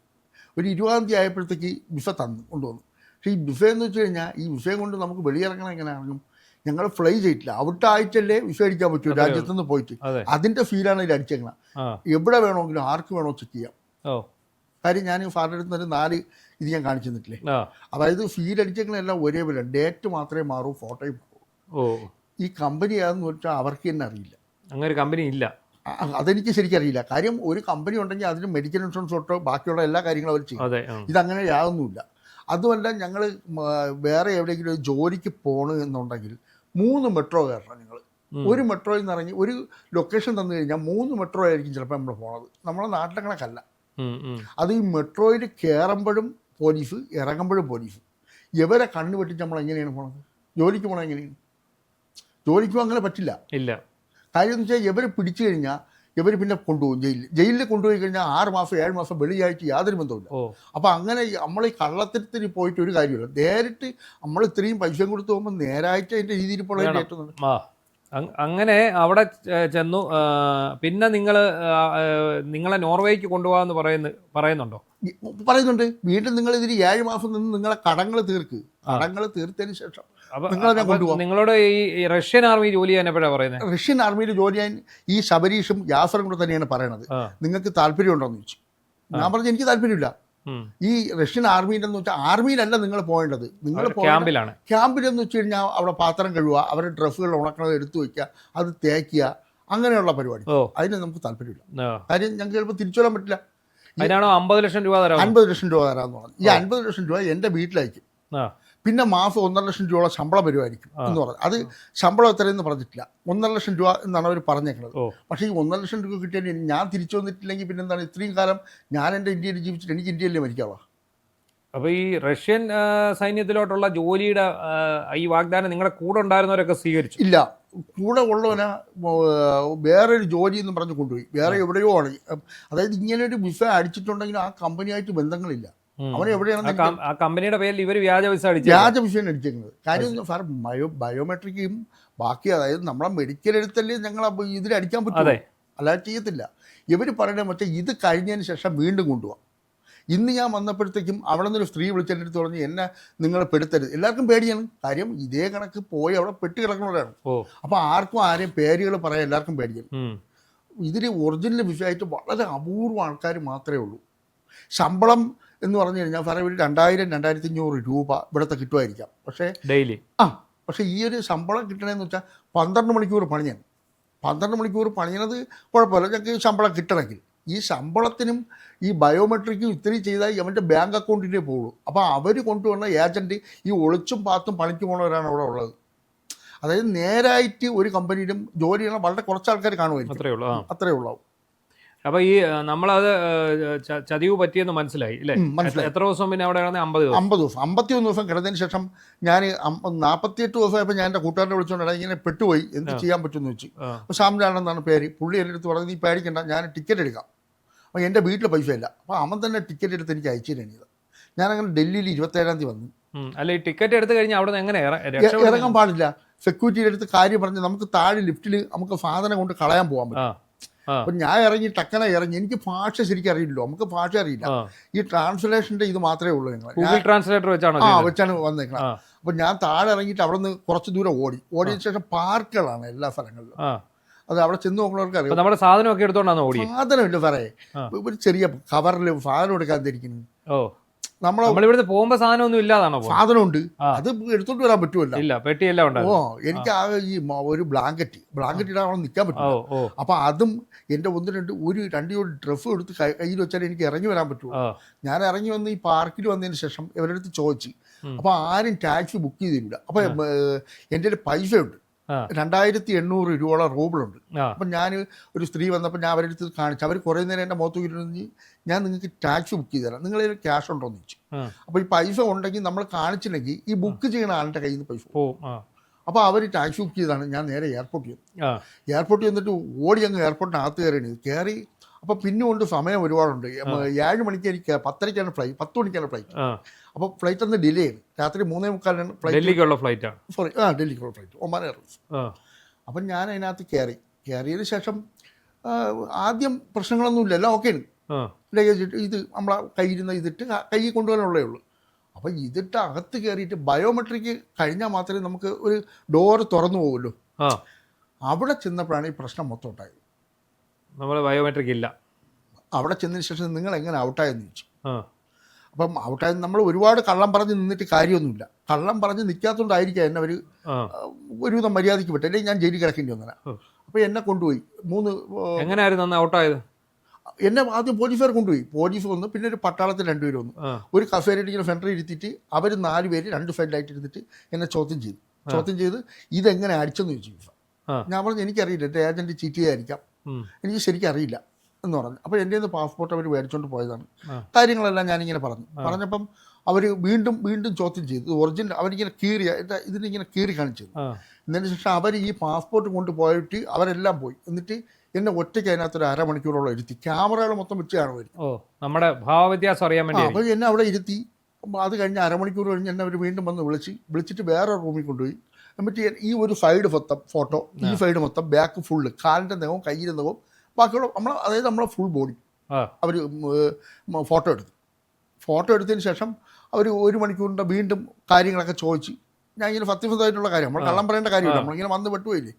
Speaker 1: ഒരു 20-ാം തീയതി ആയപ്പോഴത്തേക്ക് വിസ കൊണ്ടുവന്നു. പക്ഷേ ഈ വിസ എന്ന് വെച്ച് കഴിഞ്ഞാൽ ഈ വിസയും കൊണ്ട് നമുക്ക് വെളിയിറങ്ങണം. എങ്ങനെ ഇറങ്ങും? ഞങ്ങൾ ഫ്ലൈ ചെയ്തിട്ടില്ല. ഔട്ടായിട്ടല്ലേ വിസ അടിക്കാൻ പറ്റൂ രാജ്യത്തുനിന്ന് പോയിട്ട്. അതിൻ്റെ ഫീലാണ് ഇതിൽ അടിച്ചേക്കണം. എവിടെ വേണമെങ്കിലും ആർക്ക് വേണോ ചെക്ക് ചെയ്യാം. കാര്യം ഞാൻ ഫാദറിൻ്റെ അടുത്ത് നിന്ന് 4 ഇത് ഞാൻ കാണിച്ചു തന്നിട്ടില്ലേ. അതായത് ഫീൽ അടിച്ചേക്കണെല്ലാം ഒരേപോലെ, ഡേറ്റ് മാത്രമേ മാറൂ, ഫോട്ടോയും മാറൂ. ഈ കമ്പനി ആണെന്ന് വെച്ചാൽ അവർക്ക് തന്നെ അറിയില്ല.
Speaker 2: അങ്ങനെ ഒരു കമ്പനി ഇല്ല.
Speaker 1: അതെനിക്ക് ശരിക്കും അറിയില്ല. കാര്യം ഒരു കമ്പനി ഉണ്ടെങ്കിൽ അതിന് മെഡിക്കൽ ഇൻഷുറൻസ് തൊട്ടോ ബാക്കിയുള്ള എല്ലാ കാര്യങ്ങളും അവർ ചെയ്യും. ഇതങ്ങനെ യാതൊന്നുമില്ല. അതുമല്ല ഞങ്ങൾ വേറെ എവിടെയെങ്കിലും ഒരു ജോലിക്ക് പോകണമെന്നുണ്ടെങ്കിൽ 3 മെട്രോ കയറണം. ഞങ്ങൾ ഒരു മെട്രോയിൽ നിന്ന് ഇറങ്ങി ഒരു ലൊക്കേഷൻ തന്നു കഴിഞ്ഞാൽ 3 മെട്രോ ആയിരിക്കും ചിലപ്പോൾ നമ്മൾ പോണത്. നമ്മളെ നാട്ടിലെ കണക്കല്ല. അത് ഈ മെട്രോയിൽ കയറുമ്പോഴും പോലീസ്, ഇറങ്ങുമ്പോഴും പോലീസ്. ഇവരെ കണ്ണു വെട്ടിച്ച് നമ്മൾ എങ്ങനെയാണ് പോണത്? ജോലിക്ക് പോകണം എങ്ങനെയാണ്? ജോലിക്കും അങ്ങനെ പറ്റില്ല. കാര്യം എന്ന് വെച്ചാൽ ഇവർ പിടിച്ചു കഴിഞ്ഞാൽ ഇവർ പിന്നെ കൊണ്ടുപോകും ജയിലിൽ കൊണ്ടുപോയി കഴിഞ്ഞാൽ 6 മാസം 7 മാസം വെളിയായിട്ട് യാതൊരു ബന്ധമില്ല. അപ്പോൾ അങ്ങനെ നമ്മൾ ഈ കള്ളത്തരത്തിന് പോയിട്ട് ഒരു കാര്യമില്ല. നേരിട്ട് നമ്മൾ ഇത്രയും പൈസയും കൊടുത്ത് പോകുമ്പോൾ നേരായിട്ട് അതിൻ്റെ രീതിയിൽ പോകേണ്ടത്.
Speaker 2: അങ്ങനെ അവിടെ ചെന്നു. പിന്നെ നിങ്ങളെ നോർവേക്ക് കൊണ്ടുപോകാമെന്ന് പറയുന്നുണ്ട്.
Speaker 1: വീണ്ടും നിങ്ങൾ ഇതിൽ 7 മാസം നിന്ന് നിങ്ങളെ കടങ്ങൾ തീർത്തതിന് ശേഷം
Speaker 2: നിങ്ങളോട് ഈ റഷ്യൻ ആർമി ജോലി ചെയ്യാൻ എപ്പോഴാണ് പറയുന്നത്?
Speaker 1: റഷ്യൻ ആർമിയിൽ ജോലി ചെയ്യാൻ ഈ ശബരീഷും യാസറും കൂടെ തന്നെയാണ് പറയണത്. നിങ്ങൾക്ക് താല്പര്യം ഉണ്ടോന്ന് ചോദിച്ചു. ഞാൻ പറഞ്ഞു എനിക്ക് താല്പര്യമില്ല. ഈ റഷ്യൻ ആർമിയിലെന്ന് വെച്ചാൽ ആർമിയിലല്ല നിങ്ങൾ പോകേണ്ടത്. നിങ്ങൾ ക്യാമ്പിലെന്ന് വെച്ച് കഴിഞ്ഞാൽ അവിടെ പാത്രം കഴുകുക, അവരുടെ ഡ്രസ്സുകൾ ഉണക്കണത് എടുത്തു വയ്ക്കുക, അത് തേക്കുക, അങ്ങനെയുള്ള പരിപാടി. അതിന് നമുക്ക് താല്പര്യമില്ല. കാര്യം ഞങ്ങൾക്ക് ചിലപ്പോൾ തിരിച്ചു വരാൻ പറ്റില്ല.
Speaker 2: അതിനാണോ 50 ലക്ഷം രൂപ തരാം?
Speaker 1: 50 ലക്ഷം രൂപ തരാമെന്ന് പറഞ്ഞു. ഈ 50 ലക്ഷം രൂപ എൻ്റെ വീട്ടിലയക്കും. പിന്നെ മാസം 1.5 ലക്ഷം രൂപ ശമ്പളം വരുമായിരിക്കും എന്ന് പറഞ്ഞു. അത് ശമ്പളം എത്രയെന്ന് പറഞ്ഞിട്ടില്ല. 1.5 ലക്ഷം രൂപ എന്നാണ് അവർ പറഞ്ഞേക്കുന്നത്. പക്ഷേ ഈ 1.5 ലക്ഷം രൂപ കിട്ടിയാൽ ഞാൻ തിരിച്ചു വന്നിട്ടില്ലെങ്കിൽ പിന്നെ എന്താണ്? ഇത്രയും കാലം ഞാൻ എൻ്റെ ഇന്ത്യയിൽ ജീവിച്ചിട്ട് എനിക്ക് ഇന്ത്യയിലേ മരിക്കാവുക.
Speaker 2: അപ്പോൾ ഈ റഷ്യൻ സൈന്യത്തിലോട്ടുള്ള ജോലിയുടെ ഈ വാഗ്ദാനം നിങ്ങളുടെ കൂടെ ഉണ്ടായിരുന്നവരൊക്കെ സ്വീകരിച്ചു?
Speaker 1: ഇല്ല, കൂടെ ഉള്ളവനെ വേറൊരു ജോലി എന്ന് പറഞ്ഞ് കൊണ്ടുപോയി, വേറെ എവിടെയോ ആണ്. അതായത് ഇങ്ങനെ ഒരു വിസ അടിച്ചിട്ടുണ്ടെങ്കിൽ ആ കമ്പനിയായിട്ട് ബന്ധങ്ങളില്ല. അവൻ എവിടെയാണ്
Speaker 2: ആ കമ്പനിയുടെ പേരിൽ ഇവർ വ്യാജ വിസ
Speaker 1: അടിച്ചേക്കുന്നത്. കാര്യം സാർ ബയോമെട്രിക്കും ബാക്കി, അതായത് നമ്മളെ മെഡിക്കൽ എടുത്തല്ലേ ഞങ്ങൾ ഇതിൽ അടിക്കാൻ പറ്റും, അല്ലാതെ ചെയ്യത്തില്ല. ഇവർ പറയണ മറ്റേ ഇത് കഴിഞ്ഞതിന് ശേഷം വീണ്ടും കൊണ്ടുപോകാം. ഇന്ന് ഞാൻ വന്നപ്പോഴത്തേക്കും അവിടെ നിന്നൊരു സ്ത്രീ വിളിച്ചെൻ്റെ അടുത്ത് പറഞ്ഞ് എന്നെ നിങ്ങൾ പെടുത്തരുത്. എല്ലാവർക്കും പേടിയാണ്. കാര്യം ഇതേ കണക്ക് പോയി അവിടെ പെട്ട് കിടക്കുന്നവരാണ്. അപ്പോൾ ആർക്കും ആരെയും പേരുകൾ പറയാൻ എല്ലാവർക്കും പേടിയാണ്. ഇതിൽ ഒറിജിനൽ വിഷയമായിട്ട് വളരെ അപൂർവം ആൾക്കാർ മാത്രമേ ഉള്ളൂ. ശമ്പളം എന്ന് പറഞ്ഞു കഴിഞ്ഞാൽ സാറേ ഒരു 2000-2500 രൂപ ഇവിടുത്തെ കിട്ടുമായിരിക്കാം. പക്ഷേ
Speaker 2: ഡെയിലി
Speaker 1: പക്ഷേ ഈ ഒരു ശമ്പളം കിട്ടണമെന്ന് വെച്ചാൽ 12 മണിക്കൂർ പണിയാണ്. 12 മണിക്കൂർ പണിയണത് കുഴപ്പമില്ല, ഞങ്ങൾക്ക് ശമ്പളം കിട്ടണമെങ്കിൽ. ഈ ശമ്പളത്തിനും ഈ ബയോമെട്രിക്കും ഇത്രയും ചെയ്താൽ അവൻ്റെ ബാങ്ക് അക്കൗണ്ടിൻ്റെ പോകുള്ളൂ. അപ്പോൾ അവർ കൊണ്ടുവന്ന ഏജൻറ്റ് ഈ ഒളിച്ചും പാത്തും പണിക്ക് പോകുന്നവരാണ് അവിടെ ഉള്ളത്. അതായത് നേരായിട്ട് ഒരു കമ്പനിയിലും ജോലി ചെയ്യണം വളരെ കുറച്ച് ആൾക്കാർ കാണുമായിരിക്കും, അത്രയേ ഉള്ളൂ.
Speaker 2: അപ്പോൾ ഈ നമ്മളത് ചതിവ് പറ്റിയെന്ന് മനസ്സിലായി അല്ലേ? എത്ര ദിവസം പിന്നെ അവിടെ 50
Speaker 1: ദിവസം 51 ദിവസം കിടന്നതിന് ശേഷം ഞാൻ 48 ദിവസമായപ്പോൾ ഞാൻ എൻ്റെ കൂട്ടുകാരനെ വിളിച്ചുകൊണ്ടാണ് ഇങ്ങനെ പെട്ടുപോയി, എന്ത് ചെയ്യാൻ പറ്റുമെന്ന് വെച്ച്. അപ്പോൾ ശ്യാമിലാണെന്നാണ് പേര്. പുള്ളി എൻ്റെ അടുത്ത് പറഞ്ഞത് നീ പേടിക്കണ്ട, ഞാൻ ടിക്കറ്റ് എടുക്കാം. അപ്പോൾ എൻ്റെ വീട്ടിൽ പൈസ ഇല്ല. അപ്പോൾ അവൻ തന്നെ ടിക്കറ്റ് എടുത്ത് എനിക്ക് അയച്ചു തരുന്നത്. ഞാനങ്ങനെ ഡൽഹിയിൽ 27-ാം തീയതി വന്നു.
Speaker 2: അല്ല, ഈ ടിക്കറ്റ് എടുത്ത് കഴിഞ്ഞാൽ അവിടെ നിന്ന് എങ്ങനെ
Speaker 1: ഇറങ്ങാൻ പാടില്ല. സെക്യൂരിറ്റിയുടെ അടുത്ത് കാര്യം പറഞ്ഞ് നമുക്ക് താഴെ ലിഫ്റ്റിൽ നമുക്ക് സാധനം കൊണ്ട് കളയാൻ പോകാൻ പറ്റും. അപ്പം ഞാൻ ഇറങ്ങി ടക്കനെ ഇറങ്ങി. എനിക്ക് ഭാഷ ശരിക്കും അറിയില്ലല്ലോ, നമുക്ക് ഭാഷ അറിയില്ല. ഈ ട്രാൻസ്ലേഷൻ്റെ ഇത് മാത്രമേ ഉള്ളൂ.
Speaker 2: ഗൂഗിൾ ട്രാൻസ്ലേറ്റർ
Speaker 1: വെച്ചാണ് വന്നേക്കണം. അപ്പം ഞാൻ താഴെ ഇറങ്ങിയിട്ട് അവിടെ നിന്ന് കുറച്ച് ദൂരം ഓടിയതിനു ശേഷം പാർക്കുകളാണ് എല്ലാ സ്ഥലങ്ങളിലും. അത് അവിടെ ചെന്ന് നോക്കുന്നവർക്ക് അറിയാം.
Speaker 2: നമ്മുടെ സാധനമൊക്കെ എടുത്തോണ്ടാണ് ഓടി.
Speaker 1: സാധനമില്ല സാറേ, ഒരു ചെറിയ കവറിൽ സാധനം എടുക്കാൻ തിരിക്കുന്നു.
Speaker 2: നമ്മളിവിടുന്ന് പോകുമ്പോ സാധനമൊന്നും ഇല്ലാതാണോ?
Speaker 1: സാധനമുണ്ട്, അത് എടുത്തോണ്ട് വരാൻ പറ്റുമല്ലോ.
Speaker 2: ഇല്ല, പെട്ടിയെല്ലാം.
Speaker 1: എനിക്ക് ആകെ ഈ ഒരു ബ്ലാങ്കറ്റ് ഇടാൻ അവിടെ നിൽക്കാൻ പറ്റും. അപ്പൊ അതും എൻ്റെ ഒരു രണ്ട് ഡ്രസ്സും എടുത്ത് കയ്യിൽ വെച്ചാൽ എനിക്ക് ഇറങ്ങി വരാൻ പറ്റുമോ? ഞാൻ ഇറങ്ങി വന്ന് ഈ പാർക്കിൽ വന്നതിന് ശേഷം ഇവരുടെ അടുത്ത് ചോദിച്ചു. അപ്പൊ ആരും ടാക്സി ബുക്ക് ചെയ്തില്ല. അപ്പൊ എൻ്റെ പൈസ ഉണ്ട്, 2800 രൂപ റൂബിളുണ്ട്. അപ്പം ഞാൻ ഒരു സ്ത്രീ വന്നപ്പോൾ ഞാൻ അവരുടെ അടുത്ത് കാണിച്ചു. അവർ കുറേ നേരം എൻ്റെ മുഖത്ത് ഇരുന്ന് ഞാൻ നിങ്ങൾക്ക് ടാക്സി ബുക്ക് ചെയ്ത് തരാം, നിങ്ങളതിൽ ക്യാഷ് ഉണ്ടോ എന്ന് ചോദിച്ചു. അപ്പോൾ ഈ പൈസ ഉണ്ടെങ്കിൽ നമ്മൾ കാണിച്ചില്ലെങ്കിൽ ഈ ബുക്ക് ചെയ്യുന്ന ആളുടെ കയ്യിൽ നിന്ന് പൈസ പോകും. അപ്പോൾ അവർ ടാക്സി ബുക്ക് ചെയ്താണ് ഞാൻ നേരെ എയർപോർട്ടിൽ വന്നു. എയർപോർട്ടിൽ വന്നിട്ട് ഓടി അങ്ങ് എയർപോർട്ടിനകത്ത് കയറി. അപ്പോൾ പിന്നെ കൊണ്ട് സമയം ഒരുപാടുണ്ട്. 7 മണിക്ക് എനിക്ക് 10:30 ഫ്ലൈറ്റ്, 10 മണിക്കാണ് ഫ്ലൈറ്റ്. അപ്പോൾ ഫ്ലൈറ്റ് ഒന്ന് ഡിലേ ചെയ്തു. രാത്രി 3:45 ഫ്ലൈറ്റ്,
Speaker 2: ഡൽഹിക്കുള്ള ഫ്ലൈറ്റാണ്.
Speaker 1: ഡൽഹിക്കുള്ള ഫ്ലൈറ്റ്, ഒമാൻ എയർലൈൻസ്. അപ്പം ഞാൻ അതിനകത്ത് കയറിയതിന് ശേഷം ആദ്യം പ്രശ്നങ്ങളൊന്നുമില്ല, എല്ലാം ഓക്കെയാണ്. ലഗേജ് ഇട്ട് ഇത് നമ്മളെ കയ്യിരുന്ന ഇതിട്ട് കൈ കൊണ്ടുപോകാനുള്ളേ ഉള്ളൂ. അപ്പം ഇതിട്ട് അകത്ത് കയറിയിട്ട് ബയോമെട്രിക്ക് കഴിഞ്ഞാൽ മാത്രമേ നമുക്ക് ഒരു ഡോറ് തുറന്നു പോകുമല്ലോ. അവിടെ ചെന്നപ്പോഴാണ് ഈ പ്രശ്നം മൊത്തം ഉണ്ടായത്.
Speaker 2: നമ്മൾ ബയോമെട്രിക് ഇല്ല.
Speaker 1: അവിടെ ചെന്നതിന് ശേഷം നിങ്ങൾ എങ്ങനെ ഔട്ടായെന്ന് ചോദിച്ചു. അപ്പം ഔട്ടായത് നമ്മൾ ഒരുപാട് കള്ളം പറഞ്ഞ് നിന്നിട്ട് കാര്യമൊന്നുമില്ല. കള്ളം പറഞ്ഞ് നിൽക്കാത്തതുകൊണ്ടായിരിക്കാം എന്നെ അവർ ഒരുവിധം മര്യാദയ്ക്ക് വിട്ടു, അല്ലെങ്കിൽ ഞാൻ ജയിലിൽ കിടക്കേണ്ടി വന്നേനെ. അപ്പോൾ എന്നെ കൊണ്ടുപോയി.
Speaker 2: എങ്ങനെയായിരുന്നു ഔട്ടായത്?
Speaker 1: എന്നെ ആദ്യം പോലീസുകാർ കൊണ്ടുപോയി. പോലീസ് വന്നു, പിന്നെ ഒരു പട്ടാളത്തിൽ 2 പേര് വന്നു. ഒരു കസേരയിട്ട് ഇങ്ങനെ സെൻറ്ററിൽ ഇരുത്തിയിട്ട് അവർ 4 പേര് 2 സൈഡിലായിട്ട് ഇരുന്നിട്ട് എന്നെ ചോദ്യം ചെയ്ത് ഇതെങ്ങനെ അടിച്ചെന്ന് ചോദിച്ചു. ഞാൻ പറഞ്ഞു എനിക്കറിയില്ല, എൻ്റെ ഏജൻറ്റ് ചീറ്റ് ചെയ്യാതിരിക്കാം, എനിക്ക് ശരിക്കും അറിയില്ല എന്ന് പറഞ്ഞു. അപ്പോൾ എൻ്റെ നിന്ന് പാസ്പോർട്ട് അവർ മേടിച്ചുകൊണ്ട് പോയതാണ്. കാര്യങ്ങളെല്ലാം ഞാനിങ്ങനെ പറഞ്ഞപ്പം അവർ വീണ്ടും ചോദ്യം ചെയ്തു. ഒറിജിനൽ അവരിങ്ങനെ ഇതിനിങ്ങനെ കീറി കാണിച്ചു. എന്നതിന് ശേഷം അവർ ഈ പാസ്പോർട്ട് കൊണ്ടുപോയിട്ട് അവരെല്ലാം പോയി. എന്നിട്ട് എന്നെ ഒറ്റയ്ക്ക് അതിനകത്തൊരു 1/2 മണിക്കൂറോളം ഇരുത്തി. ക്യാമറകൾ മൊത്തം വെച്ച് കാണുമായിരുന്നു.
Speaker 2: നമ്മുടെ ഭാവവ്യത്യാസം അറിയാൻ വേണ്ടി.
Speaker 1: അപ്പോൾ എന്നെ അവിടെ ഇരുത്തി. അത് കഴിഞ്ഞ് 1/2 മണിക്കൂർ കഴിഞ്ഞ് എന്നെ അവർ വീണ്ടും വന്ന് വിളിച്ചിട്ട് വേറെ റൂമിൽ കൊണ്ടുപോയി. എന്നിട്ട് ഈ ഒരു സൈഡ് മൊത്തം ഫോട്ടോ, ഈ സൈഡ് മൊത്തം, ബാക്ക് ഫുള്ള്, കാലിൻ്റെ നഖവും കയ്യിലെ നഖവും ബാക്കിയുള്ള അതായത് നമ്മളെ ഫുൾ ബോഡി അവർ ഫോട്ടോ എടുത്തതിന് ശേഷം അവർ 1 മണിക്കൂറിൻ്റെ വീണ്ടും കാര്യങ്ങളൊക്കെ ചോദിച്ച്. ഞാൻ ഇങ്ങനെ സത്യസന്ധമായിട്ടുള്ള കാര്യം, നമ്മൾ കള്ളം പറയേണ്ട കാര്യമില്ല, നമ്മളിങ്ങനെ വന്ന് പെട്ടുപോയില്ലേ.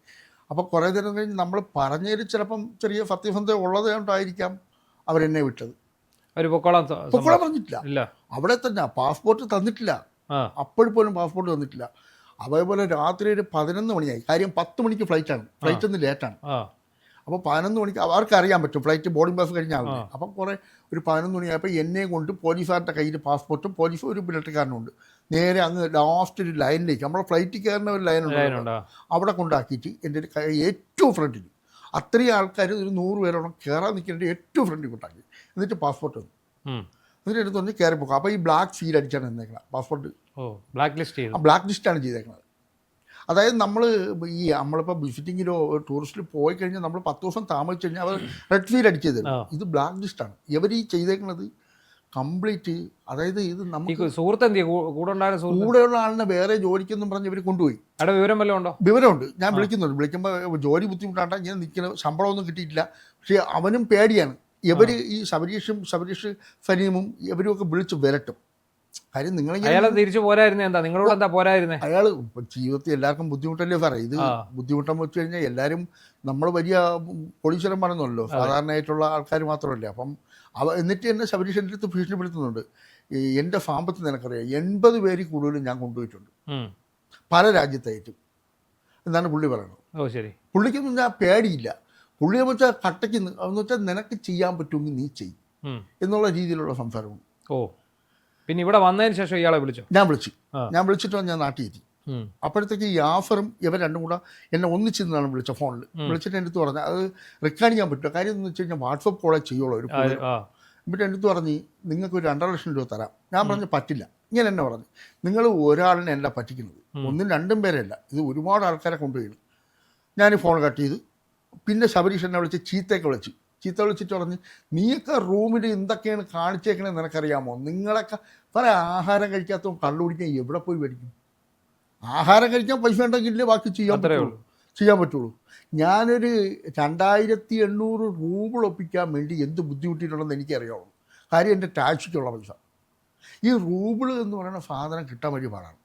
Speaker 1: അപ്പോൾ കുറേ നേരം കഴിഞ്ഞ് നമ്മൾ പറഞ്ഞതിൽ ചിലപ്പം ചെറിയ സത്യസന്ധത ഉള്ളത് കൊണ്ടായിരിക്കാം അവരെന്നെ വിട്ടത്. പൊക്കോളാൻ പറഞ്ഞിട്ടില്ല. അവിടെ തന്നെ പാസ്പോർട്ട് തന്നിട്ടില്ല, അപ്പോഴും പാസ്പോർട്ട് തന്നിട്ടില്ല. അതേപോലെ രാത്രി ഒരു 11 മണിയായി. കാര്യം 10 മണിക്ക് ഫ്ലൈറ്റ് ഒന്ന് ലേറ്റാണ്. അപ്പോൾ 11 മണിക്ക് അവർക്ക് അറിയാൻ പറ്റും, ഫ്ലൈറ്റ് ബോർഡിംഗ് പാസ് കഴിഞ്ഞാൽ. അപ്പം ഒരു 11 മണിയായപ്പോൾ എന്നെ കൊണ്ട് പോലീസുകാരുടെ കയ്യിൽ പാസ്പോർട്ടും പോലീസും ഒരു മിലിറ്ററിക്കാരനുണ്ട് നേരെ അങ്ങ് ലാസ്റ്റ് ഒരു ലൈനിലേക്ക്, നമ്മളെ ഫ്ലൈറ്റിൽ കയറുന്ന ഒരു ലൈനുണ്ട്, അവിടെ കൊണ്ടാക്കിയിട്ട് എൻ്റെ ഏറ്റവും ഫ്രണ്ടിൽ, അത്രയും ആൾക്കാർ ഒരു 100 പേരോളം കയറാൻ നിൽക്കേണ്ട ഏറ്റവും ഫ്രണ്ടിൽ കൊണ്ടാക്കി. എന്നിട്ട് പാസ്പോർട്ട് വന്നു. എന്നിട്ട് എടുത്ത് വന്ന് കയറി പോകും. അപ്പോൾ ഈ ബ്ലാക്ക് സീൽ അടിച്ചാണ് എന്നേക്കണം പാസ്പോർട്ട്. ബ്ലാക്ക് ലിസ്റ്റാണ് ചെയ്തേക്കുന്നത്. അതായത് നമ്മളിപ്പോൾ വിസിറ്റിങ്ങിലോ ടൂറിസ്റ്റിൽ പോയി കഴിഞ്ഞാൽ നമ്മൾ 10 ദിവസം താമസിച്ച് കഴിഞ്ഞാൽ അവർ റെഡ് ഫീൽ അടിച്ചു തരും. ഇത് ബ്ലാക്ക് ലിസ്റ്റാണ് ഇവർ ഈ ചെയ്തേക്കുന്നത് കംപ്ലീറ്റ്. അതായത് ഇത് നമുക്ക്
Speaker 2: സുഹൃത്ത് എന്ത്
Speaker 1: കൂടെയുള്ള ആളിനെ വേറെ ജോലിക്കെന്നും പറഞ്ഞ് ഇവർ കൊണ്ടുപോയി.
Speaker 2: വിവരം വല്ലതും ഉണ്ടോ?
Speaker 1: വിവരമുണ്ട്, ഞാൻ വിളിക്കുന്നുണ്ട്. വിളിക്കുമ്പോൾ ജോലി ബുദ്ധിമുട്ടാണ്, ഇങ്ങനെ നിൽക്കുന്ന ശമ്പളമൊന്നും കിട്ടിയിട്ടില്ല. പക്ഷേ അവനും പേടിയാണ്. ഇവർ ഈ ശബരീഷ് സലീമും ഇവരും ഒക്കെ വിളിച്ച് വരട്ടും. കാര്യം
Speaker 2: അയാൾ തിരിച്ചു പോരായിരുന്നേ, എന്താ നിങ്ങളോട് എന്താ പോരായിരുന്നേ?
Speaker 1: അയാൾ ജീവിതത്തിൽ എല്ലാവർക്കും ബുദ്ധിമുട്ടല്ലേ സാറേ. ഇത് ബുദ്ധിമുട്ടെന്ന് വെച്ച് കഴിഞ്ഞാൽ എല്ലാവരും നമ്മൾ വലിയ കോടീശ്വരന്മാരെന്നല്ലോ, സാധാരണയായിട്ടുള്ള ആൾക്കാർ മാത്രമല്ലേ. അപ്പം എന്നിട്ട് എന്നെ ശബരീഷ് എൻ്റെ അടുത്ത് ഭീഷണിപ്പെടുത്തുന്നുണ്ട്. എൻ്റെ ഫാമ്പത്ത് നിനക്കറിയാം 80 പേര് കൂടുതലും ഞാൻ കൊണ്ടുപോയിട്ടുണ്ട് പല രാജ്യത്തായിട്ടും എന്നാണ് പുള്ളി പറയുന്നത്.
Speaker 2: ഓ ശരി.
Speaker 1: പുള്ളിക്കൊന്നും ഞാൻ പേടിയില്ല. പുള്ളിയെ വെച്ചാൽ കട്ടയ്ക്ക് എന്ന് വെച്ചാൽ നിനക്ക് ചെയ്യാൻ പറ്റുമെങ്കിൽ നീ ചെയ്യും എന്നുള്ള രീതിയിലുള്ള സംസാരമാണ്.
Speaker 2: ഓ പിന്നെ ഇവിടെ വന്നതിന് ശേഷം ഇയാളെ വിളിച്ചോ?
Speaker 1: ഞാൻ വിളിച്ചിട്ട് ഞാൻ നാട്ടിൽ എത്തി. അപ്പോഴത്തേക്ക് യാഫറും ഇവർ രണ്ടും കൂടെ എന്നെ ഒന്നിച്ചിരുന്നാണ് വിളിച്ച ഫോണിൽ. വിളിച്ചിട്ട് എൻ്റെ അടുത്ത് പറഞ്ഞാൽ അത് റെക്കോർഡ് ചെയ്യാൻ പറ്റുമോ? കാര്യം എന്ന് വെച്ച് കഴിഞ്ഞാൽ വാട്സപ്പ് കോളേ ചെയ്യുള്ളൂ ഒരു. എന്നിട്ട് എൻ്റെ അടുത്ത് പറഞ്ഞ് നിങ്ങൾക്ക് ഒരു 2.5 ലക്ഷം രൂപ തരാം. ഞാൻ പറഞ്ഞു പറ്റില്ല. ഇങ്ങനെ എന്നെ പറഞ്ഞു, നിങ്ങൾ ഒരാളിനെ അല്ല പറ്റിക്കുന്നത്, 1-2 പേരല്ല, ഇത് ഒരുപാട് ആൾക്കാരെ കൊണ്ടുപോയി. ഞാൻ ഈ ഫോൺ കട്ട് ചെയ്ത് പിന്നെ ശബരീഷ് എന്നെ വിളിച്ച് ചീത്ത വിളിച്ചിട്ട് പറഞ്ഞ് നീയൊക്കെ റൂമിൽ എന്തൊക്കെയാണ് കാണിച്ചേക്കണേ നിനക്കറിയാമോ? നിങ്ങളൊക്കെ ആഹാരം കഴിക്കാത്തവൻ കള്ളു കുടിക്കാൻ എവിടെ പോയി മേടിക്കും? ആഹാരം കഴിക്കാൻ പൈസ ഉണ്ടെങ്കിലേ ബാക്കി ചെയ്യാൻ പറ്റുള്ളൂ. ഞാനൊരു 2800 റൂബിൾ ഒപ്പിക്കാൻ വേണ്ടി എന്ത് ബുദ്ധിമുട്ടിയിട്ടുണ്ടെന്ന് എനിക്കറിയാവുള്ളൂ. കാര്യം എൻ്റെ ടാക്സിക്കുള്ള പൈസ. ഈ റൂബിൾ എന്ന് പറയുന്ന സാധനം കിട്ടാൻ വലിയ പാടാണ്.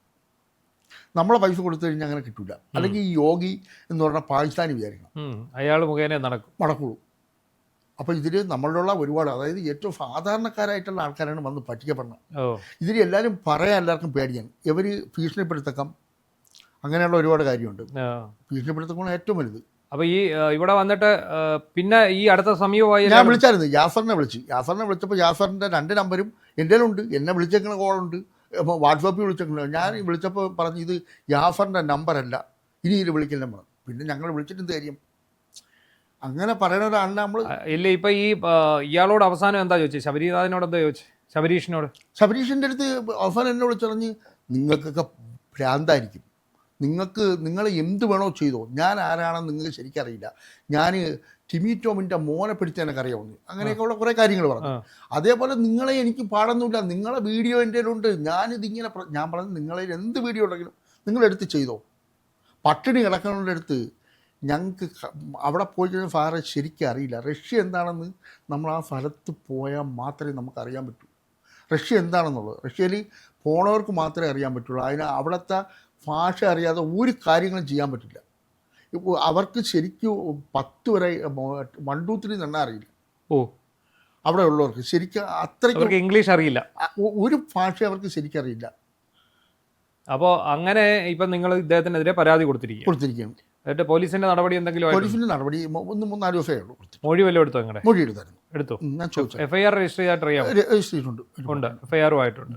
Speaker 1: നമ്മളെ പൈസ കൊടുത്തു കഴിഞ്ഞാൽ അങ്ങനെ കിട്ടില്ല. അല്ലെങ്കിൽ ഈ യോഗി എന്ന് പറഞ്ഞാൽ പാകിസ്ഥാനി വിചാരിക്കണം,
Speaker 2: അയാൾ മുഖേന
Speaker 1: നടക്കുള്ളൂ. അപ്പോൾ ഇതിൽ നമ്മളിലുള്ള ഒരുപാട്, അതായത് ഏറ്റവും സാധാരണക്കാരായിട്ടുള്ള ആൾക്കാരാണ് വന്ന് പറ്റിക്കപ്പെടുന്നത്. ഇതിൽ എല്ലാവരും പറയാൻ എല്ലാവർക്കും പേടിയാണ്. ഇവർ ഭീഷണിപ്പെടുത്തക്കം അങ്ങനെയുള്ള ഒരുപാട് കാര്യമുണ്ട്. ഭീഷണിപ്പെടുത്തക്കാണ് ഏറ്റവും വലുത്.
Speaker 2: അപ്പോൾ ഈ ഇവിടെ വന്നിട്ട് പിന്നെ ഈ അടുത്ത സമീപമായി
Speaker 1: ഞാൻ വിളിച്ചായിരുന്നു, യാസറിനെ വിളിച്ചപ്പോൾ യാസറിൻ്റെ 2 നമ്പരും എൻ്റെ ഉണ്ട്. എന്നെ വിളിച്ചേക്കുന്ന കോളുണ്ട്, അപ്പോൾ വാട്സാപ്പിൽ വിളിച്ചേക്കുന്നത്. ഞാൻ വിളിച്ചപ്പോൾ പറഞ്ഞു ഇത് യാസറിൻ്റെ നമ്പറല്ല, ഇനി ഇത് വിളിക്കുന്ന നമ്പർ. പിന്നെ ഞങ്ങൾ വിളിച്ചിട്ട് എന്ത് കാര്യം? അങ്ങനെ പറയുന്ന ഒരാളിനെ നമ്മൾ
Speaker 2: ഇല്ല. ഇപ്പം ഈ ഇയാളോട് അവസാനം എന്താ ചോദിച്ചത്? ശബരിനാഥിനോട് എന്താ ചോദിച്ചത്? ശബരീഷിൻ്റെ
Speaker 1: അടുത്ത് അവസാനം എന്നെ വിളിച്ചിറങ്ങി നിങ്ങൾക്കൊക്കെ ഭ്രാന്തായിരിക്കും, നിങ്ങൾ എന്ത് വേണോ ചെയ്തോ, ഞാൻ ആരാണെന്ന് നിങ്ങൾക്ക് ശരിക്കറിയില്ല, ഞാൻ ടിമി ടോമിൻ്റെ മോനെ പിടിച്ച് എനിക്കറിയാവുന്നു, അങ്ങനെയൊക്കെയുള്ള കുറേ കാര്യങ്ങൾ പറഞ്ഞു. അതേപോലെ നിങ്ങളെ എനിക്ക് പാടൊന്നുമില്ല, നിങ്ങളെ വീഡിയോ എൻ്റെ ഉണ്ട്, ഞാനിതിങ്ങനെ ഞാൻ പറഞ്ഞു നിങ്ങളെ എന്ത് വീഡിയോ ഉണ്ടെങ്കിലും നിങ്ങളെടുത്ത് ചെയ്തോ. പട്ടിണി കിടക്കുന്നവരുടെ ഞങ്ങൾക്ക് അവിടെ പോയി കഴിഞ്ഞാൽ സാറെ ശരിക്കും അറിയില്ല. റഷ്യ എന്താണെന്ന് നമ്മൾ ആ സ്ഥലത്ത് പോയാൽ മാത്രമേ നമുക്കറിയാൻ പറ്റൂ. റഷ്യ എന്താണെന്നുള്ളത് റഷ്യയിൽ പോണവർക്ക് മാത്രമേ അറിയാൻ പറ്റുള്ളൂ. അവിടുത്തെ ഭാഷ അറിയാതെ ഒരു കാര്യങ്ങളും ചെയ്യാൻ പറ്റില്ല. ഇപ്പോൾ അവർക്ക് ശരിക്കും 10 വരെ 1 2 3 തന്നെ അറിയില്ല. അവിടെ ഉള്ളവർക്ക് ശരിക്കും അത്രയ്ക്ക്
Speaker 2: ഇംഗ്ലീഷ് അറിയില്ല,
Speaker 1: ഒരു ഭാഷ അവർക്ക് ശരിക്കും അറിയില്ല.
Speaker 2: അപ്പോൾ അങ്ങനെ ഇപ്പം നിങ്ങൾ ഇദ്ദേഹത്തിനെതിരെ പരാതി കൊടുത്തിരിക്കുകയാണ്. എന്നിട്ട് പോലീസിന്റെ നടപടി എന്തെങ്കിലും?
Speaker 1: പോലീസിന്റെ നടപടി 3-4 ദിവസമേ ഉള്ളൂ.
Speaker 2: മൊഴി വല്ലതും എടുത്തോ? നിങ്ങളുടെ
Speaker 1: മൊഴി എടുത്തു.
Speaker 2: ഞാൻ ചോദിച്ചു. FIR രജിസ്റ്റർ ചെയ്തിട്ടുണ്ട്. FIR ആയിട്ടുണ്ട്.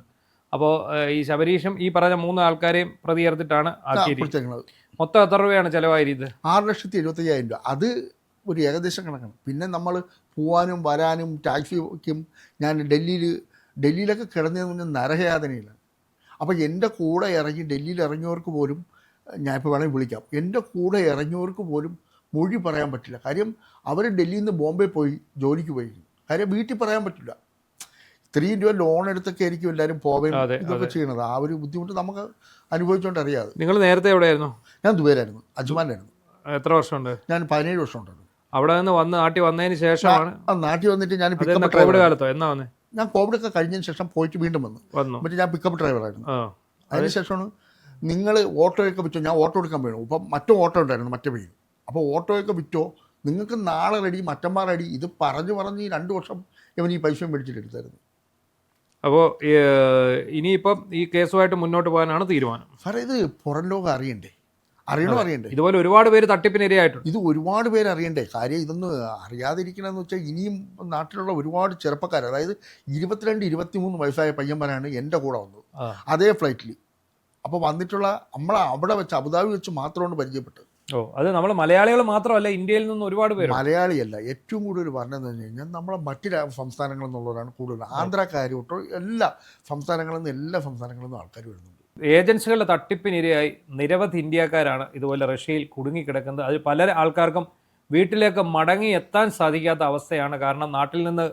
Speaker 2: അപ്പോൾ ഈ ശബരീഷും ഈ പറഞ്ഞ 3 ആൾക്കാരെയും പ്രതി ചേർത്തിട്ടാണ് ആക്കിയിരിക്കുന്നത്. മൊത്തം എത്ര രൂപയാണ് ചിലവായിരുന്നത്?
Speaker 1: 6,75,000 രൂപ. അത് ഒരു ഏകദേശം കണക്കാണ്. പിന്നെ നമ്മൾ പോവാനും വരാനും ടാക്സിക്കും ഞാൻ ഡൽഹിയിലൊക്കെ കിടന്നതെന്ന് പറഞ്ഞാൽ നരകയാതനയില്ല. അപ്പോൾ എൻ്റെ കൂടെ ഇറങ്ങി ഡൽഹിയിൽ ഇറങ്ങിയവർക്ക് പോലും, ഞാനിപ്പോൾ വേണമെങ്കിൽ വിളിക്കാം, എൻ്റെ കൂടെ ഇറങ്ങിയവർക്ക് പോലും മൊഴി പറയാൻ പറ്റില്ല. കാര്യം അവർ ഡൽഹിയിൽ നിന്ന് ബോംബെ പോയി ജോലിക്ക് പോയി. കാര്യം വീട്ടിൽ പറയാൻ പറ്റില്ല. 3 രൂപ ലോൺ എടുത്തൊക്കെ ആയിരിക്കും എല്ലാവരും പോവുകയും ഇതൊക്കെ ചെയ്യണത്. ആ ഒരു ബുദ്ധിമുട്ട് നമുക്ക് അനുഭവിച്ചുകൊണ്ട് അറിയാതെ.
Speaker 2: നിങ്ങൾ നേരത്തെ എവിടെയായിരുന്നു?
Speaker 1: ഞാൻ ദുബൈയിലായിരുന്നു, അജ്മാനിലായിരുന്നു.
Speaker 2: എത്ര വർഷമുണ്ട്?
Speaker 1: ഞാൻ 17 വർഷം ഉണ്ടായിരുന്നു.
Speaker 2: അവിടെ നിന്ന് നാട്ടിൽ വന്നതിന് ശേഷമാണ്?
Speaker 1: നാട്ടിൽ വന്നിട്ട് ഞാൻ
Speaker 2: കോവിഡ് കാലത്തോ എന്നാ വന്നേ?
Speaker 1: ഞാൻ കോവിഡൊക്കെ കഴിഞ്ഞതിന് ശേഷം പോയിട്ട് വീണ്ടും വന്നു. മറ്റേ ഞാൻ പിക്കപ്പ് ഡ്രൈവറായിരുന്നു. അതിനുശേഷമാണ് നിങ്ങൾ ഓട്ടോയൊക്കെ വിറ്റോ, ഞാൻ ഓട്ടോ എടുക്കാൻ വേണം. ഇപ്പം മറ്റോ ഓട്ടോ ഉണ്ടായിരുന്നു മറ്റേ വഴി. അപ്പോൾ ഓട്ടോയൊക്കെ വിറ്റോ, നിങ്ങൾക്ക് നാളെ റെഡി, മറ്റന്മാർ റെഡി, ഇത് പറഞ്ഞ് 2 വർഷം ഇവൻ ഈ പൈസ മേടിച്ചിട്ടെടുത്തായിരുന്നു.
Speaker 2: അപ്പോൾ ഇനിയിപ്പം ഈ കേസുമായിട്ട് മുന്നോട്ട് പോകാനാണ് തീരുമാനം.
Speaker 1: സാറേ ഇത് പുറം ലോകം അറിയണ്ടേ?
Speaker 2: ഇതുപോലെ ഒരുപാട് പേര് തട്ടിപ്പിനിരയായിട്ടുണ്ട്.
Speaker 1: ഇത് ഒരുപാട് പേര് അറിയണ്ടേ? കാര്യം ഇതൊന്നും അറിയാതിരിക്കണമെന്ന് വെച്ചാൽ ഇനിയും നാട്ടിലുള്ള ഒരുപാട് ചെറുപ്പക്കാർ, അതായത് 22-23 വയസ്സായ പയ്യന്മാരാണ് എൻ്റെ കൂടെ വന്നത് അതേ ഫ്ലൈറ്റിൽ. അപ്പോൾ വന്നിട്ടുള്ള അവിടെ വെച്ച് അബുദാബി വെച്ച് മാത്രമാണ് പരിചയപ്പെട്ടത്.
Speaker 2: അത് നമ്മൾ മലയാളികൾ മാത്രമല്ല, ഇന്ത്യയിൽ നിന്ന് ഒരുപാട് പേര്.
Speaker 1: മലയാളിയല്ല, ഏറ്റവും കൂടുതൽ പറഞ്ഞതെന്ന് പറഞ്ഞു കഴിഞ്ഞാൽ നമ്മളെ മറ്റ് സംസ്ഥാനങ്ങളിൽ നിന്നുള്ളവരാണ് കൂടുതൽ. ആന്ധ്രാക്കാർ തൊട്ട് എല്ലാ സംസ്ഥാനങ്ങളിൽ നിന്നും ആൾക്കാർ വരുന്നുണ്ട്.
Speaker 2: ഏജൻസികളുടെ തട്ടിപ്പിനിരയായി നിരവധി ഇന്ത്യക്കാരാണ് ഇതുപോലെ റഷ്യയിൽ കുടുങ്ങിക്കിടക്കുന്നത്. അത് പല ആൾക്കാർക്കും വീട്ടിലേക്ക് മടങ്ങി എത്താൻ സാധിക്കാത്ത അവസ്ഥയാണ്. കാരണം നാട്ടിൽ നിന്ന്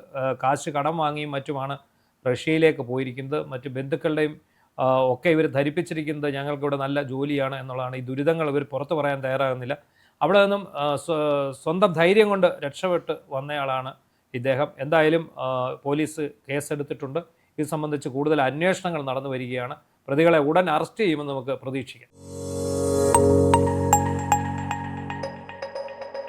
Speaker 2: കാശ് കടം വാങ്ങിയും മറ്റുമാണ് റഷ്യയിലേക്ക് പോയിരിക്കുന്നത്. മറ്റ് ബന്ധുക്കളുടെയും ഒക്കെ ഇവർ ധരിപ്പിച്ചിരിക്കുന്നത് ഞങ്ങൾക്കിവിടെ നല്ല ജോലിയാണ് എന്നുള്ളതാണ്. ഈ ദുരിതങ്ങൾ ഇവർ പുറത്തു പറയാൻ തയ്യാറാകുന്നില്ല. അവിടെ നിന്നും സ്വന്തം ധൈര്യം കൊണ്ട് രക്ഷപ്പെട്ട് വന്നയാളാണ് ഇദ്ദേഹം. എന്തായാലും പോലീസ് കേസെടുത്തിട്ടുണ്ട്. ഇത് സംബന്ധിച്ച് കൂടുതൽ അന്വേഷണങ്ങൾ നടന്നു വരികയാണ്. പ്രതികളെ ഉടൻ അറസ്റ്റ് ചെയ്യുമെന്ന് നമുക്ക് പ്രതീക്ഷിക്കാം.